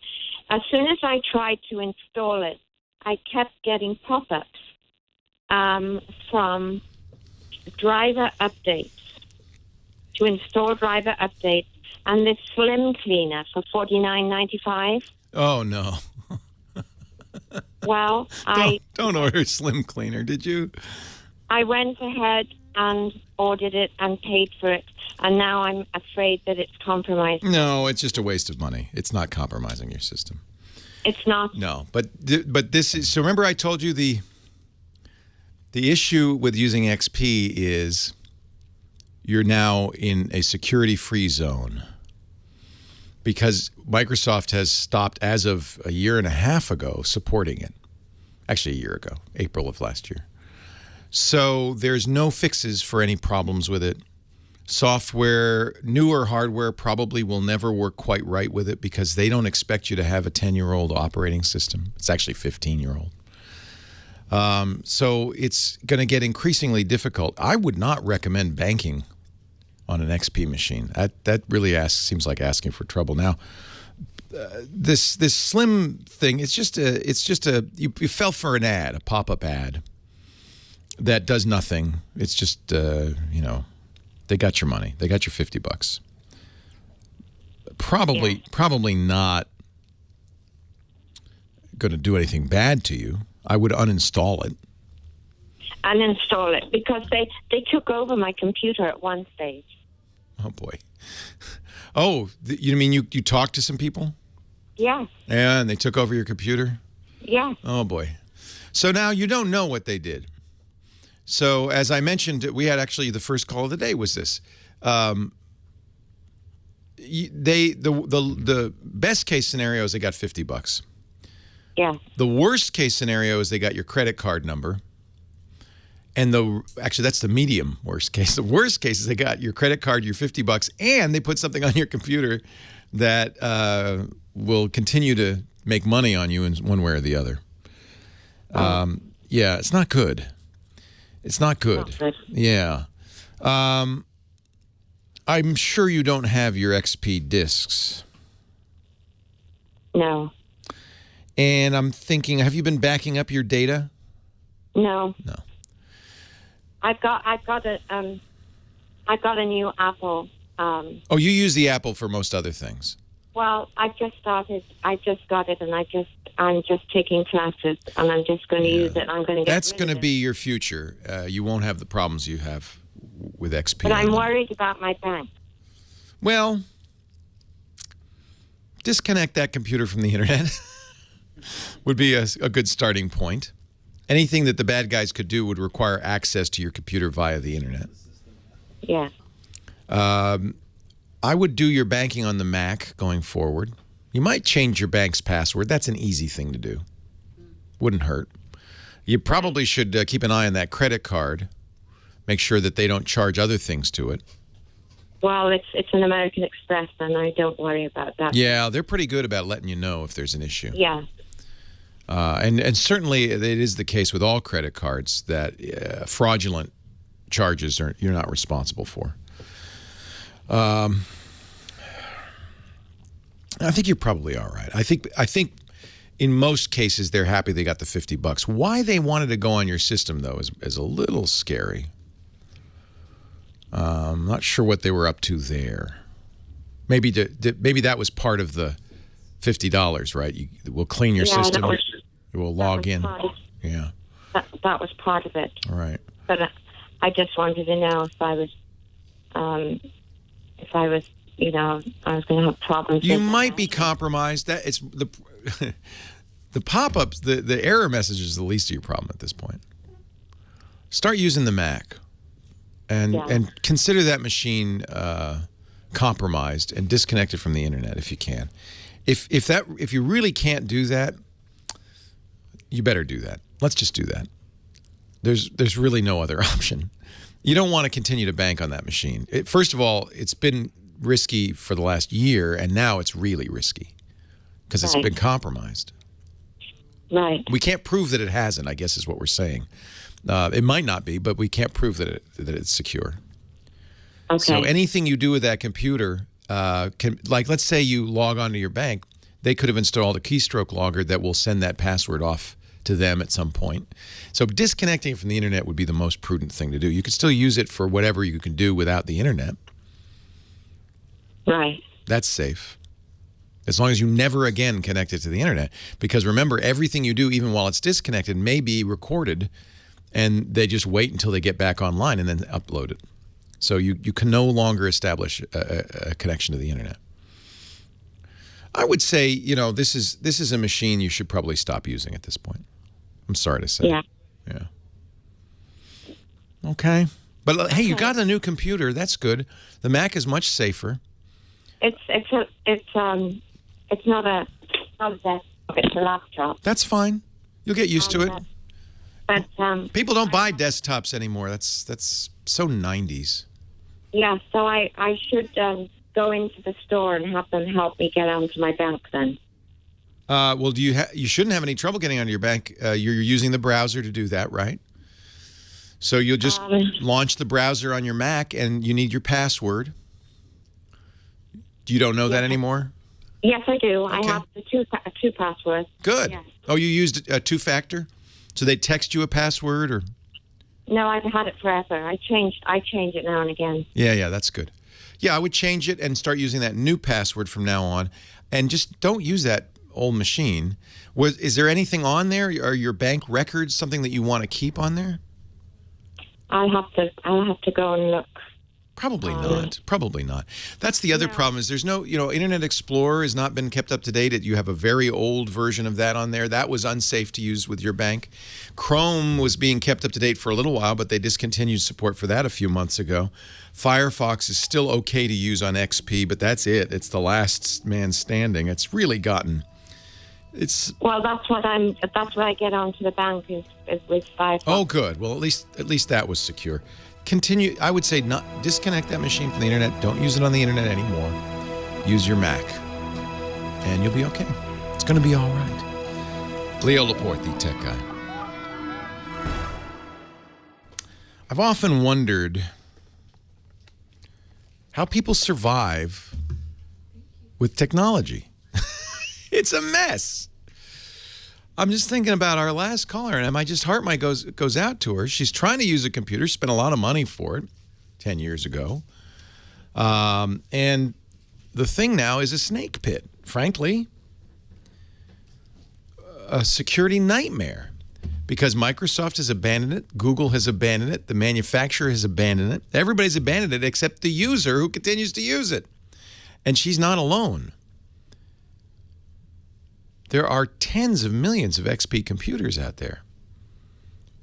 As soon as I tried to install it, I kept getting pop-ups from driver updates, to install driver updates, and this slim cleaner for $49.95. Oh, no. Well, Don't order Slim Cleaner, did you? I went ahead and ordered it and paid for it, and now I'm afraid that it's compromised. No, it's just a waste of money. It's not compromising your system. It's not. No, but this is, so remember I told you the issue with using XP is you're now in a security-free zone because Microsoft has stopped, as of a year and a half ago, supporting it. Actually, a year ago, April of last year. So there's no fixes for any problems with it. Software, newer hardware probably will never work quite right with it because they don't expect you to have a 10-year-old operating system. It's actually 15-year-old. So it's going to get increasingly difficult. I would not recommend banking on an XP machine. That really seems like asking for trouble. Now, this Slim thing, it's just a you fell for an ad, a pop-up ad that does nothing. It's just they got your money. They got your $50. Probably not going to do anything bad to you. I would uninstall it. Uninstall it because they took over my computer at one stage. Oh boy. Oh, you mean you talked to some people? Yeah. Yeah, and they took over your computer? Yeah. Oh boy. So now you don't know what they did. So as I mentioned, we had actually the first call of the day was this. The best case scenario is they got $50. Yeah. The worst case scenario is they got your credit card number. And actually that's the medium worst case. The worst case is they got your credit card, your $50, and they put something on your computer that will continue to make money on you in one way or the other. Yeah, it's not good. It's not good. Yeah. I'm sure you don't have your XP discs. No. And I'm thinking, have you been backing up your data? No. No. I've got a new Apple. Oh, you use the Apple for most other things. Well, I just got it, and I'm just taking classes, and I'm just going to use it. I'm going to get. That's going to be your future. You won't have the problems you have with XP. But I'm worried about my bank. Well, disconnect that computer from the internet would be a good starting point. Anything that the bad guys could do would require access to your computer via the internet. Yeah. I would do your banking on the Mac going forward. You might change your bank's password. That's an easy thing to do. Wouldn't hurt. You probably should keep an eye on that credit card. Make sure that they don't charge other things to it. Well, it's an American Express, and I don't worry about that. Yeah, they're pretty good about letting you know if there's an issue. Yeah. And certainly it is the case with all credit cards that fraudulent charges you're not responsible for. I think you're probably all right. I think in most cases they're happy they got the $50. Why they wanted to go on your system though is a little scary. I'm not sure what they were up to there. Maybe that was part of the $50, right? We'll clean your system. We'll log in. Yeah. That was part of it. All right. But I just wanted to know if I was, I was going to have problems. You might be compromised. That it's the pop-ups, the error message is the least of your problem at this point. Start using the Mac, and consider that machine compromised and disconnected from the internet if you can. If you really can't do that, you better do that. Let's just do that. There's really no other option. You don't want to continue to bank on that machine. First of all, it's been risky for the last year, and now it's really risky because it's been compromised. Right. We can't prove that it hasn't, I guess is what we're saying. It might not be, but we can't prove that it's secure. Okay. So anything you do with that computer, let's say you log on to your bank, they could have installed a keystroke logger that will send that password off to them at some point. So disconnecting from the internet would be the most prudent thing to do. You could still use it for whatever you can do without the internet. Right. That's safe. As long as you never again connect it to the internet. Because remember, everything you do, even while it's disconnected, may be recorded, and they just wait until they get back online and then upload it. So you can no longer establish a connection to the internet. I would say, this is a machine you should probably stop using at this point. I'm sorry to say. Yeah. Yeah. Okay. But hey, you got a new computer. That's good. The Mac is much safer. It's not a desktop. It's a laptop. That's fine. You'll get used to it. But people don't buy desktops anymore. That's so 90s. Yeah. So I should go into the store and have them help me get onto my bank then. Well, you shouldn't have any trouble getting onto your bank. You're using the browser to do that, right? So you'll just launch the browser on your Mac, and you need your password. You don't know that anymore? Yes, I do. Okay. I have the two passwords. Good. Yes. Oh, you used a two-factor? So they text you a password, or? No, I've had it forever. I change it now and again. Yeah, that's good. Yeah, I would change it and start using that new password from now on, and just don't use that old machine. Is there anything on there? Are your bank records something that you want to keep on there? I'll have to go and look. Probably not. Probably not. That's the other problem is there's no, Internet Explorer has not been kept up to date. You have a very old version of that on there. That was unsafe to use with your bank. Chrome was being kept up to date for a little while, but they discontinued support for that a few months ago. Firefox is still okay to use on XP, but that's it. It's the last man standing. It's really gotten... Well, that's what I get onto the bank is with Firefox. Oh, good. Well, at least that was secure. Continue. I would say not disconnect that machine from the internet. Don't use it on the internet anymore. Use your Mac, and you'll be okay. It's going to be all right. Leo Laporte, the tech guy. I've often wondered how people survive with technology. It's a mess. I'm just thinking about our last caller, and my heart goes out to her. She's trying to use a computer, spent a lot of money for it 10 years ago. And the thing now is a snake pit, frankly. A security nightmare. Because Microsoft has abandoned it, Google has abandoned it, the manufacturer has abandoned it. Everybody's abandoned it except the user who continues to use it. And she's not alone. There are tens of millions of XP computers out there.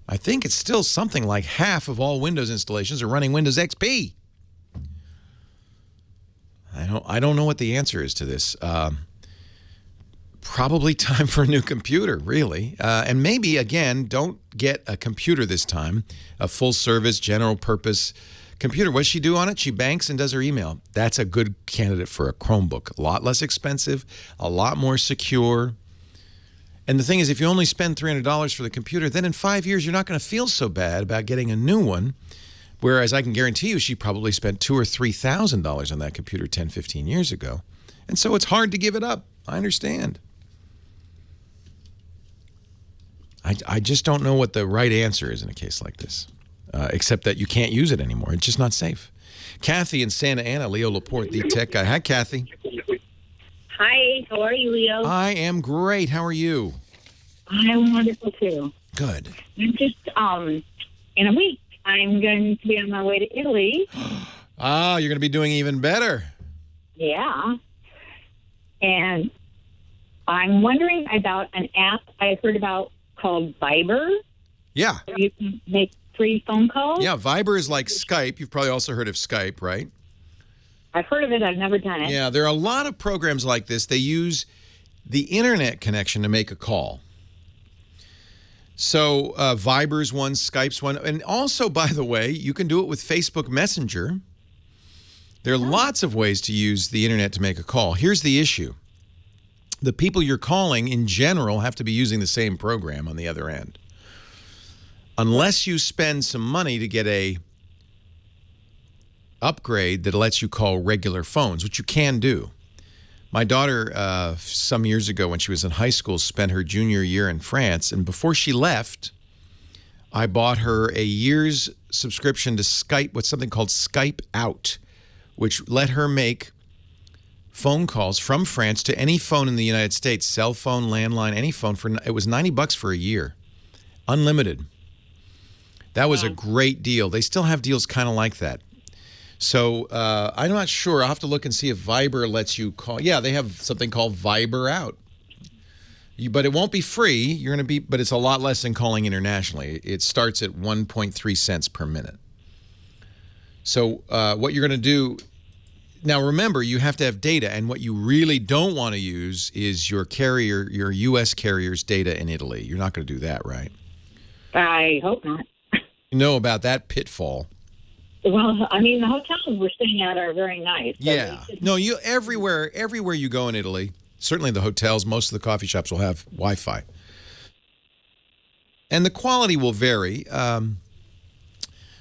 I think it's still something like half of all Windows installations are running Windows XP. I don't know what the answer is to this. probably time for a new computer, really. And maybe, again, don't get a computer this time, a full-service, general-purpose computer. What does she do on it? She banks and does her email. That's a good candidate for a Chromebook. A lot less expensive, a lot more secure. And the thing is, if you only spend $300 for the computer, then in 5 years, you're not going to feel so bad about getting a new one. Whereas I can guarantee you she probably spent $2,000 or $3,000 on that computer 10, 15 years ago. And so it's hard to give it up. I understand. I just don't know what the right answer is in a case like this, except that you can't use it anymore. It's just not safe. Kathy in Santa Ana, Leo Laporte, the tech guy. Hi, Kathy. Hi, how are you, Leo? I am great. How are you? I'm wonderful, too. Good. I'm just, in a week, I'm going to be on my way to Italy. Ah, you're going to be doing even better. Yeah. And I'm wondering about an app I heard about called Viber. Yeah. Where you can make free phone calls. Yeah, Viber is like Skype. You've probably also heard of Skype, right? I've heard of it. I've never done it. Yeah, there are a lot of programs like this. They use the internet connection to make a call. So Viber's one, Skype's one. And also, by the way, you can do it with Facebook Messenger. There are lots of ways to use the internet to make a call. Here's the issue. The people you're calling, in general, have to be using the same program on the other end. Unless you spend some money to get a upgrade that lets you call regular phones, which you can do. My daughter, some years ago when she was in high school, spent her junior year in France. And before she left, I bought her a year's subscription to Skype, what's something called Skype Out, which let her make phone calls from France to any phone in the United States, cell phone, landline, any phone. It was $90 for a year, unlimited. That was a great deal. They still have deals kind of like that. So I'm not sure. I'll have to look and see if Viber lets you call. Yeah, they have something called Viber Out. But it won't be free. You're going to be, but it's a lot less than calling internationally. It starts at 1.3 cents per minute. So what you're going to do now, remember, you have to have data, and what you really don't want to use is your carrier, your U.S. carrier's data in Italy. You're not going to do that, right? I hope not. You know about that pitfall. Well, I mean, the hotels we're staying at are very nice. So yeah. No, you everywhere you go in Italy, certainly the hotels, most of the coffee shops will have Wi-Fi. And the quality will vary.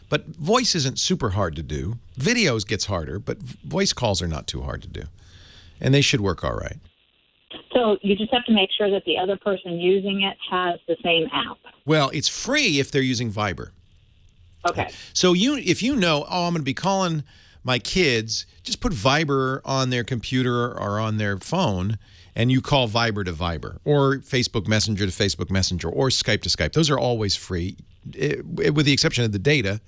But voice isn't super hard to do. Videos gets harder, but voice calls are not too hard to do. And they should work all right. So you just have to make sure that the other person using it has the same app. Well, it's free if they're using Viber. Okay. So if you know, I'm going to be calling my kids, just put Viber on their computer or on their phone, and you call Viber to Viber, or Facebook Messenger to Facebook Messenger, or Skype to Skype. Those are always free, with the exception of the data,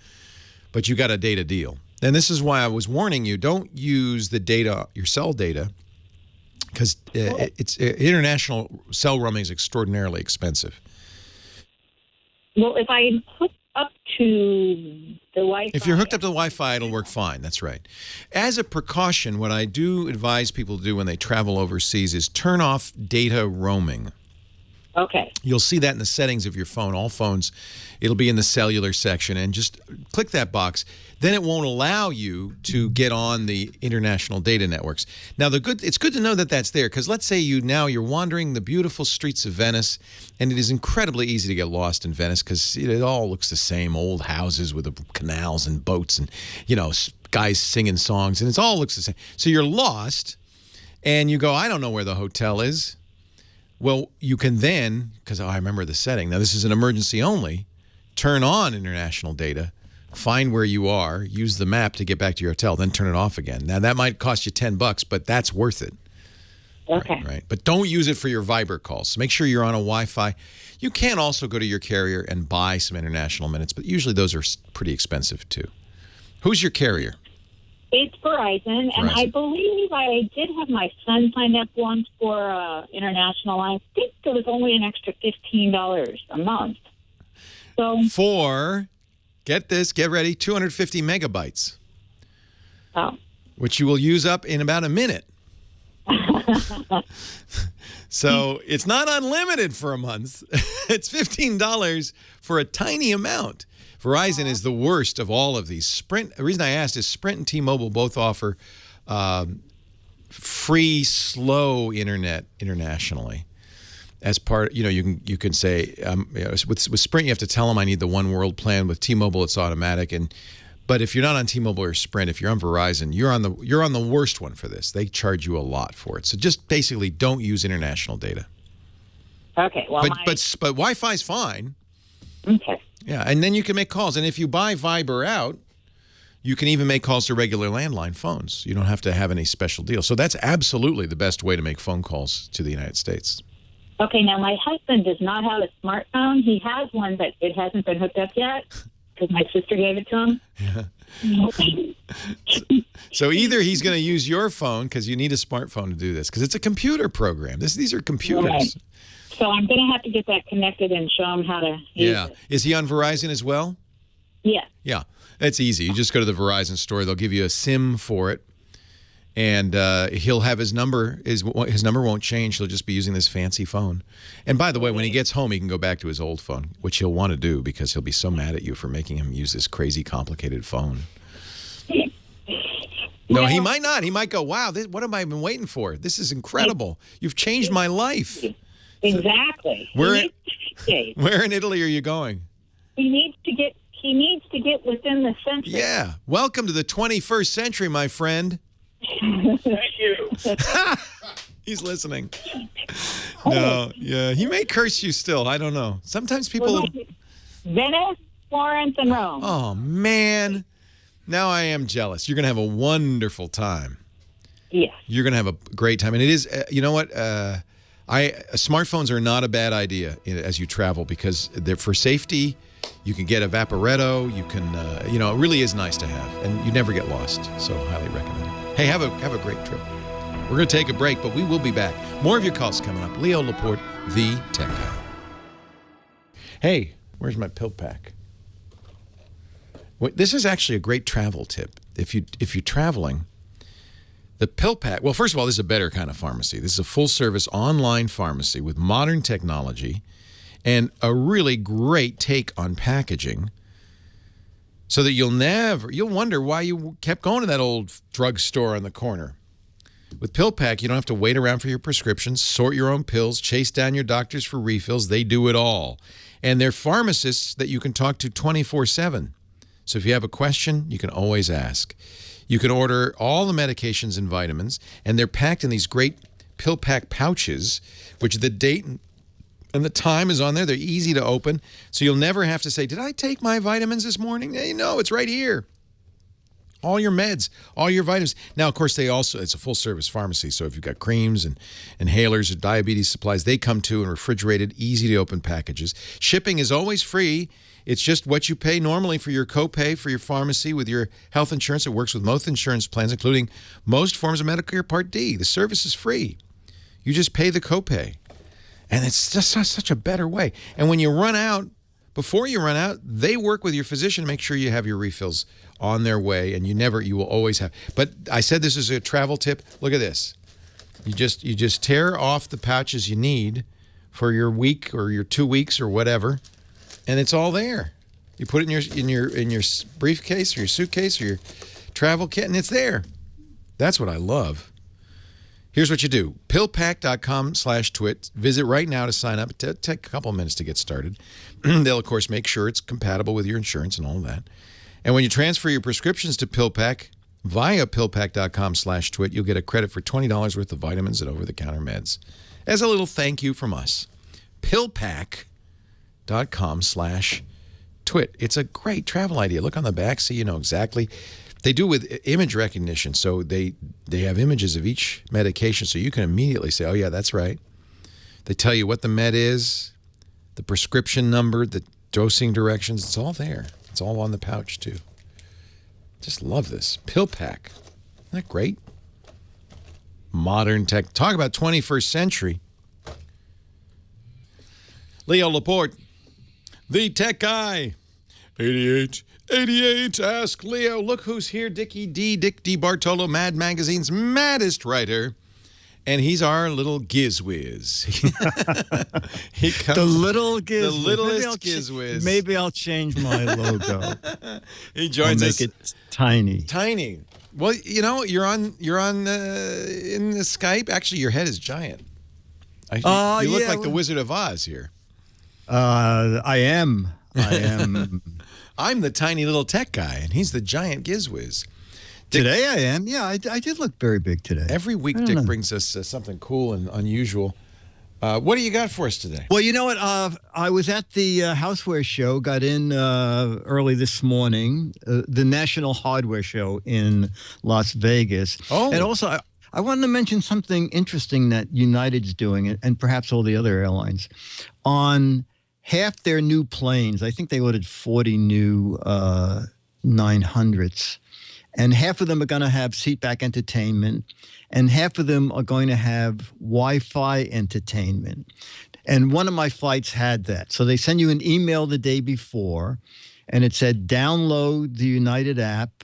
but you got a data deal. And this is why I was warning you, don't use the data, your cell data, because international cell roaming is extraordinarily expensive. Well, if I hook up to the Wi-Fi... If you're hooked up to the Wi-Fi, it'll work fine. That's right. As a precaution, what I do advise people to do when they travel overseas is turn off data roaming. Okay. You'll see that in the settings of your phone. All phones, it'll be in the cellular section, and just click that box. Then it won't allow you to get on the international data networks. Now, it's good to know that that's there, because let's say you're wandering the beautiful streets of Venice, and it is incredibly easy to get lost in Venice because it all looks the same, old houses with the canals and boats and, guys singing songs, and it all looks the same. So you're lost, and you go, I don't know where the hotel is. Well, you can then, because I remember the setting, now this is an emergency only, turn on international data, find where you are, use the map to get back to your hotel, then turn it off again. Now, that might cost you $10, but that's worth it. Okay. Right. But don't use it for your Viber calls. Make sure you're on a Wi-Fi. You can also go to your carrier and buy some international minutes, but usually those are pretty expensive too. Who's your carrier? It's Verizon, and I believe I did have my son sign up once for international. I think it was only an extra $15 a month. So get ready, 250 megabytes. Oh. Which you will use up in about a minute. So it's not unlimited for a month. It's $15 for a tiny amount. Verizon is the worst of all of these. Sprint. The reason I asked is Sprint and T-Mobile both offer free, slow internet internationally. As part, you can say with Sprint you have to tell them I need the One World plan. With T-Mobile it's automatic, but if you're not on T-Mobile or Sprint, if you're on Verizon, you're on the worst one for this. They charge you a lot for it. So just basically don't use international data. Okay. Well, but Wi-Fi's fine. Okay. Yeah, and then you can make calls. And if you buy Viber out, you can even make calls to regular landline phones. You don't have to have any special deal. So that's absolutely the best way to make phone calls to the United States. Okay, now my husband does not have a smartphone. He has one, but it hasn't been hooked up yet because my sister gave it to him. Yeah. So either he's going to use your phone because you need a smartphone to do this because it's a computer program. These are computers. Right. So I'm going to have to get that connected and show him how to use it. Is he on Verizon as well? Yeah. Yeah. It's easy. You just go to the Verizon store. They'll give you a SIM for it. And he'll have his number. His number won't change. He'll just be using this fancy phone. And by the way, when he gets home, he can go back to his old phone, which he'll want to do because he'll be so mad at you for making him use this crazy, complicated phone. No, he might not. He might go, wow, what have I been waiting for? This is incredible. You've changed my life. Exactly. Where in Italy are you going? He needs to get within the century. Yeah. Welcome to the 21st century, my friend. Thank you. He's listening. No, yeah, he may curse you still. I don't know. Sometimes people. Venice, Florence, and Rome. Oh man, now I am jealous. You're gonna have a wonderful time. Yeah. You're gonna have a great time, and it is. You know what? Smartphones are not a bad idea as you travel because they're for safety. You can get a Vaporetto. You can, it really is nice to have, and you never get lost. So highly recommend it. Hey, have a great trip. We're going to take a break, but we will be back. More of your calls coming up. Leo Laporte, the Tech Guy. Hey, where's my pill pack? This is actually a great travel tip. If you're traveling, the pill pack. Well, first of all, this is a better kind of pharmacy. This is a full-service online pharmacy with modern technology and a really great take on packaging. So that you'll wonder why you kept going to that old drugstore on the corner. With PillPack, you don't have to wait around for your prescriptions, sort your own pills, chase down your doctors for refills. They do it all. And they're pharmacists that you can talk to 24/7. So if you have a question, you can always ask. You can order all the medications and vitamins, and they're packed in these great PillPack pouches, which the date and the time is on there. They're easy to open, so you'll never have to say, did I take my vitamins this morning? No, it's right here. All your meds, all your vitamins. Now, of course, it's a full-service pharmacy, so if you've got creams and inhalers or diabetes supplies, they come too in refrigerated, easy-to-open packages. Shipping is always free. It's just what you pay normally for your copay for your pharmacy with your health insurance. It works with most insurance plans, including most forms of Medicare Part D. The service is free. You just pay the copay. And it's just such a better way. And when you run out, before you run out, they work with your physician to make sure you have your refills on their way, and you will always have. But I said this is a travel tip. Look at this. You just tear off the pouches you need for your week or your 2 weeks or whatever, and it's all there. You put it in your briefcase or your suitcase or your travel kit, and it's there. That's what I love. Here's what you do. Pillpack.com/twit. Visit right now to sign up. It'll take a couple of minutes to get started. They'll, of course, make sure it's compatible with your insurance and all of that. And when you transfer your prescriptions to PillPack via pillpack.com/twit, you'll get a credit for $20 worth of vitamins and over-the-counter meds as a little thank you from us. Pillpack.com/twit. It's a great travel idea. Look on the back so you know exactly. They do with image recognition, so they have images of each medication, so you can immediately say, oh, yeah, that's right. They tell you what the med is, the prescription number, the dosing directions. It's all there. It's all on the pouch, too. Just love this. PillPack. Isn't that great? Modern tech. Talk about 21st century. Leo Laporte, the tech guy. 88, ask Leo. Look who's here, Dick DeBartolo, Mad Magazine's maddest writer. And he's our little gizwiz. He comes, the little gizwiz. The littlest gizwiz. Maybe I'll change my logo. He joins us. Make it tiny. Tiny. Well, you know, you're on in the Skype. Actually, your head is giant. You look like the Wizard of Oz here. I am. I'm the tiny little tech guy, and he's the giant gizwiz. Today I am. Yeah, I did look very big today. Every week, Dick brings us something cool and unusual. What do you got for us today? Well, you know what? I was at the Houseware Show, got in early this morning, the National Hardware Show in Las Vegas. Oh. And also, I wanted to mention something interesting that United's doing, and perhaps all the other airlines. On half their new planes, I think they ordered 40 new 900s. And half of them are going to have seatback entertainment, and half of them are going to have Wi-Fi entertainment. And one of my flights had that. So they send you an email the day before, and it said, download the United app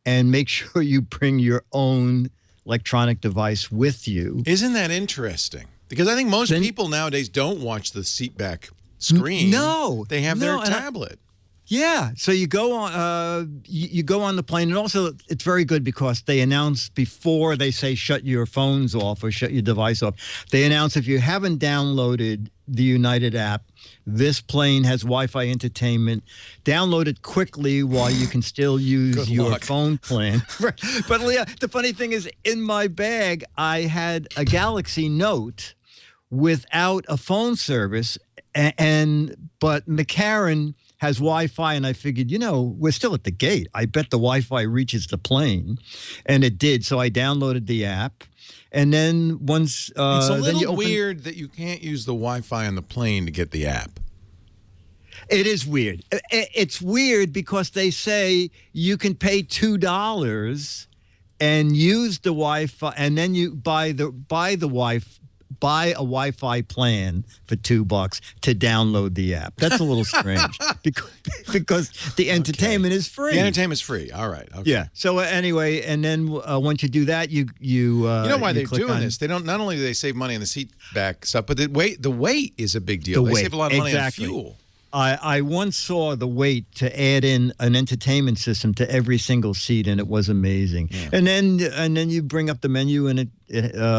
and make sure you bring your own electronic device with you. Isn't that interesting? Because I think most people nowadays don't watch the seatback screen. No. They have their tablet. Yeah, so you go on you go on the plane, and also it's very good because they announce before they say shut your phones off or shut your device off. They announce if you haven't downloaded the United app, this plane has Wi-Fi entertainment. Download it quickly while you can still use your phone plan. But Leah, the funny thing is, in my bag, I had a Galaxy Note without a phone service, but McCarran has Wi-Fi, and I figured, we're still at the gate. I bet the Wi-Fi reaches the plane, and it did. So I downloaded the app, and then once it's a little weird that you can't use the Wi-Fi on the plane to get the app. It is weird. It's weird because they say you can pay $2 and use the Wi-Fi, and then you buy a Wi-Fi plan for $2 to download the app. That's a little strange because the entertainment is free. The entertainment is free. All right. Okay. Yeah. So anyway, and then once you do that, you know why they're doing this? They don't. Not only do they save money on the seat back stuff, but the weight is a big deal. They save a lot of money on fuel. I once saw the wait to add in an entertainment system to every single seat, and it was amazing. Yeah. And then you bring up the menu, and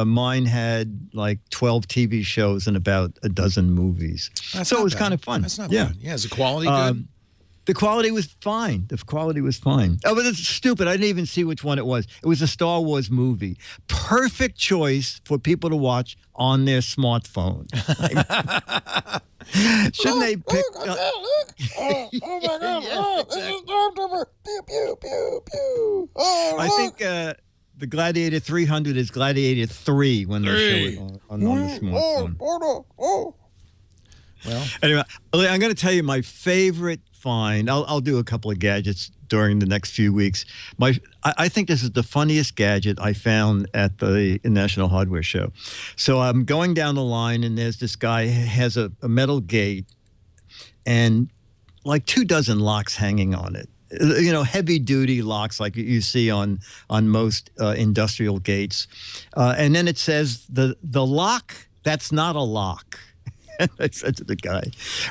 mine had like 12 TV shows and about a dozen movies. So it was kind of fun. That's not bad. Yeah, is the quality good? The quality was fine. Oh, but it's stupid. I didn't even see which one it was. It was a Star Wars movie. Perfect choice for people to watch on their smartphone. Shouldn't they pick up? Oh my God! This is Stormtrooper! Pew pew pew pew! Oh, I think the Gladiator 300 is Gladiator 3 when they show it on the smartphone. Well, anyway, I'm going to tell you my favorite find. I'll do a couple of gadgets during the next few weeks. I think this is the funniest gadget I found at the National Hardware Show. So I'm going down the line, and there's this guy who has a metal gate and like 24 locks hanging on it. Heavy duty locks like you see on most industrial gates. And then it says the lock, that's not a lock. I said to the guy,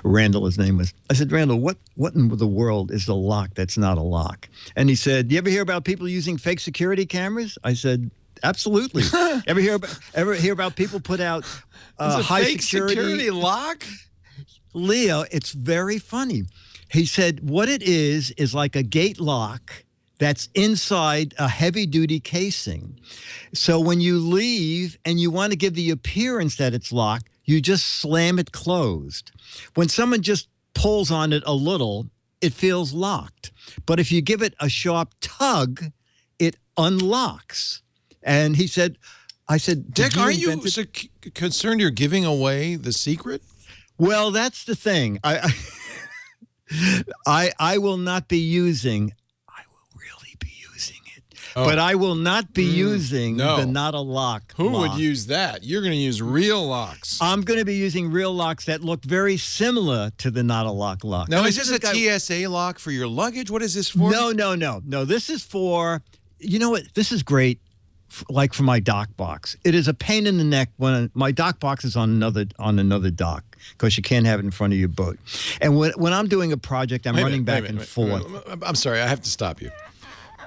Randall, his name was, I said, Randall, what in the world is the lock that's not a lock? And he said, you ever hear about people using fake security cameras? I said, absolutely. Ever hear about people put out high fake security lock? Leo, it's very funny. He said, what it is like a gate lock that's inside a heavy-duty casing. So when you leave and you want to give the appearance that it's locked, you just slam it closed. When someone just pulls on it a little, it feels locked. But if you give it a sharp tug, it unlocks. And he said, I said, Dick, aren't you so concerned you're giving away the secret? Well, that's the thing. I will not be using. I will really be using it, but I will not be using the not a lock. Who would use that? You're going to use real locks. I'm going to be using real locks that look very similar to the not a lock lock. Now, is this a TSA lock for your luggage? What is this for? No. This is for. You know what? This is great like for my dock box. It is a pain in the neck when my dock box is on another dock because you can't have it in front of your boat. And when I'm doing a project, I'm running back and forth. I'm sorry, I have to stop you.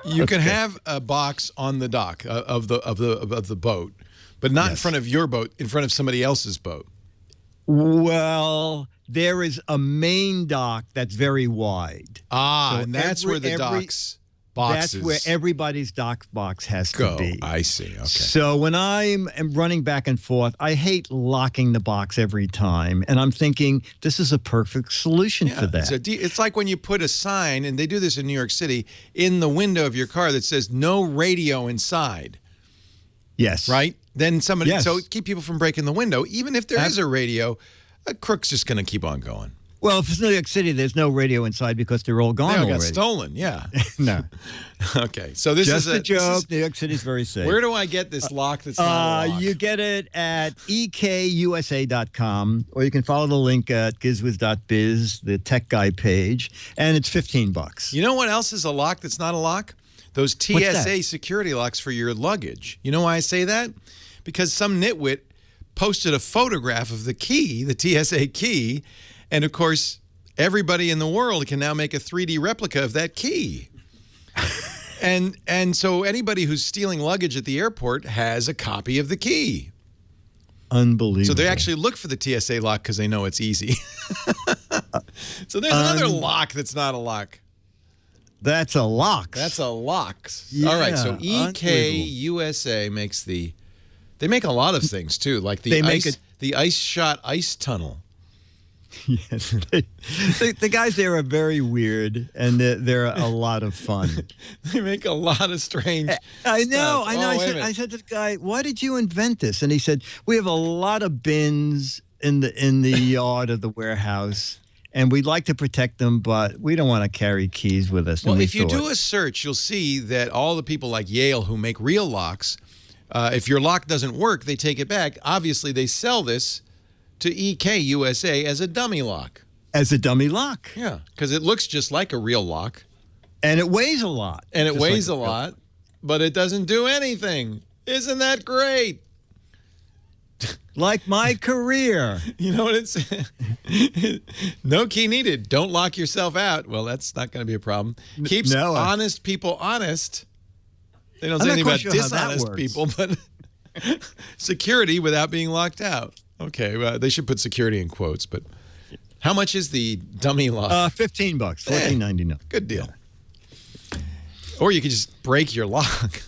You can have a box on the dock of the boat, but not in front of your boat, in front of somebody else's boat. Well, there is a main dock that's very wide. So and that's where the docks boxes. That's where everybody's dock box has to be. I see. Okay. So when I'm running back and forth, I hate locking the box every time. And I'm thinking, this is a perfect solution for that. It's like when you put a sign, and they do this in New York City, in the window of your car that says no radio inside. Yes. Right? Then somebody, so keep people from breaking the window. Even if there is a radio, a crook's just going to keep on going. Well, if it's New York City, there's no radio inside because they're all gone already. They all got stolen, yeah. No. Okay, so this just is a joke. New York City's very safe. Where do I get this lock that's not a lock? You get it at ekusa.com, or you can follow the link at gizwiz.biz, the tech guy page, and it's $15. You know what else is a lock that's not a lock? Those TSA security locks for your luggage. You know why I say that? Because some nitwit posted a photograph of the key, the TSA key, and of course, everybody in the world can now make a 3D replica of that key. and so anybody who's stealing luggage at the airport has a copy of the key. Unbelievable. So they actually look for the TSA lock because they know it's easy. So there's another lock that's not a lock. That's a lock. That's a lock. Yeah, all right, so EKUSA makes they make a lot of things too, like the ice shot ice tunnel. Yes, the guys there are very weird, and they're a lot of fun. They make a lot of strange I know. stuff. I said to the guy, "Why did you invent this?" And he said, "We have a lot of bins in the yard of the warehouse, and we'd like to protect them, but we don't want to carry keys with us." Well, if you do a search, you'll see that all the people like Yale who make real locks, if your lock doesn't work, they take it back. Obviously, they sell this to EKUSA as a dummy lock. As a dummy lock. Yeah, because it looks just like a real lock. And it weighs a lot. And it weighs a lot, but it doesn't do anything. Isn't that great? Like my career. You know what it's no key needed. Don't lock yourself out. Well, that's not going to be a problem. Keeps honest people honest. They don't say anything about dishonest people, but security without being locked out. Okay, well, they should put security in quotes, but how much is the dummy lock? $15, $14.99. Good deal. Or you could just break your lock.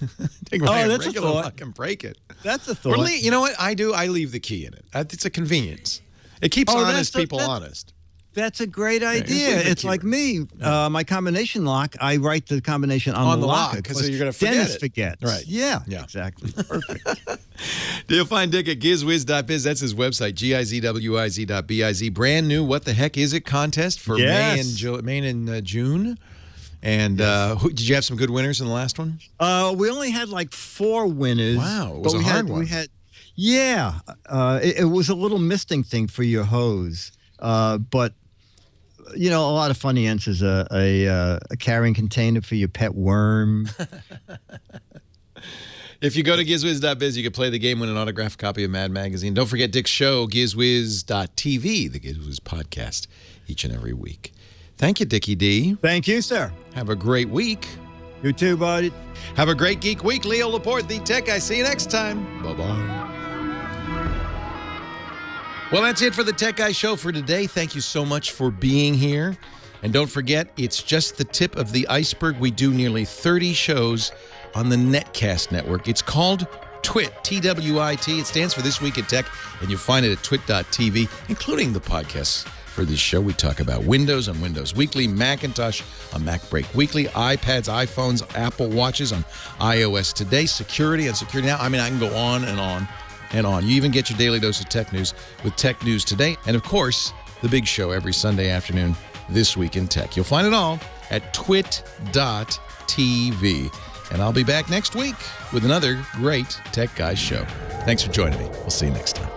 Take my regular lock and break it. That's a thought. Or you know what I do? I leave the key in it. It's a convenience. It keeps honest people honest. That's a great idea. It's like me. My combination lock, I write the combination on the lock. Because you're going to forget Dennis it. forgets. Right. Yeah, exactly. Perfect. You'll find Dick at gizwiz.biz. That's his website, gizwiz.biz. Brand new What the Heck Is It contest for May and June. And did you have some good winners in the last one? We only had like 4 winners. Wow, it was a hard one. It was a little misting thing for your hose. But, you know, a lot of funny answers. A carrying container for your pet worm. If you go to gizwiz.biz, you can play the game, win an autographed copy of Mad Magazine. Don't forget Dick's show, gizwiz.tv, the Gizwiz podcast, each and every week. Thank you, Dickie D. Thank you, sir. Have a great week. You too, buddy. Have a great Geek Week. Leo Laporte, the Tech Guy. See you next time. Bye-bye. Well, that's it for the Tech Guy Show for today. Thank you so much for being here. And don't forget, it's just the tip of the iceberg. We do nearly 30 shows on the Netcast network. It's called TWIT, T-W-I-T. It stands for This Week in Tech, and you'll find it at twit.tv, including the podcasts for this show. We talk about Windows on Windows Weekly, Macintosh on Mac Break Weekly, iPads, iPhones, Apple Watches on iOS Today, security on Security Now. I mean, I can go on and on and on. You even get your daily dose of tech news with Tech News Today. And, of course, the big show every Sunday afternoon, This Week in Tech. You'll find it all at twit.tv. And I'll be back next week with another great Tech Guys show. Thanks for joining me. We'll see you next time.